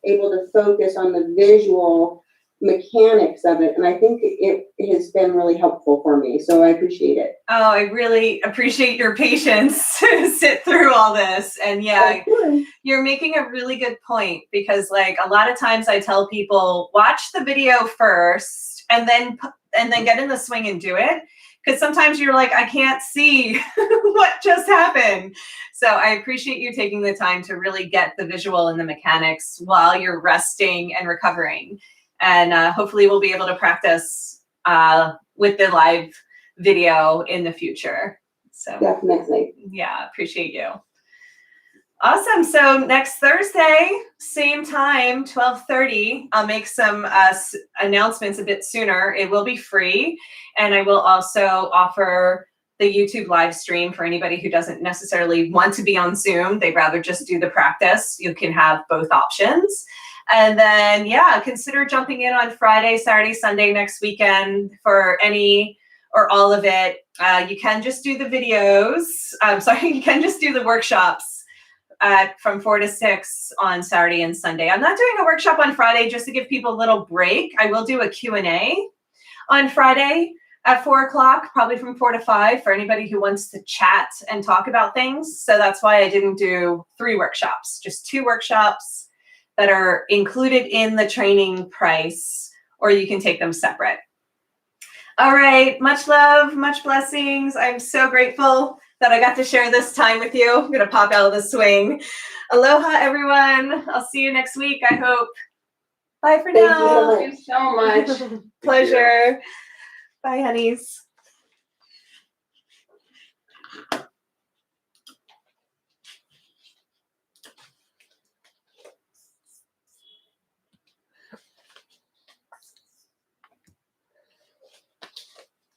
G: able to focus on the visual mechanics of it, and I think it has been really helpful for me, so I appreciate it.
A: Oh, I really appreciate your patience to sit through all this. And yeah, you're making a really good point, because like a lot of times I tell people, watch the video first and then get in the swing and do it. Because sometimes you're like, I can't see what just happened. So I appreciate you taking the time to really get the visual and the mechanics while you're resting and recovering. And hopefully we'll be able to practice with the live video in the future. So
G: definitely.
A: Yeah, appreciate you. Awesome. So next Thursday, same time, 12:30. I'll make some announcements a bit sooner. It will be free. And I will also offer the YouTube live stream for anybody who doesn't necessarily want to be on Zoom. They'd rather just do the practice. You can have both options. And then, yeah, consider jumping in on Friday, Saturday, Sunday next weekend for any or all of it. You can just do the videos. You can just do the workshops from 4 to 6 on Saturday and Sunday. I'm not doing a workshop on Friday just to give people a little break. I will do a Q&A on Friday at 4 o'clock, probably from 4 to 5 for anybody who wants to chat and talk about things. So that's why I didn't do 3 workshops, just 2 workshops that are included in the training price, or you can take them separate. All right, much love, much blessings. I'm so grateful that I got to share this time with you. I'm gonna pop out of the swing. Aloha, everyone. I'll see you next week, I hope. Bye for now.
B: Thank you so much.
A: Pleasure. Bye, honeys.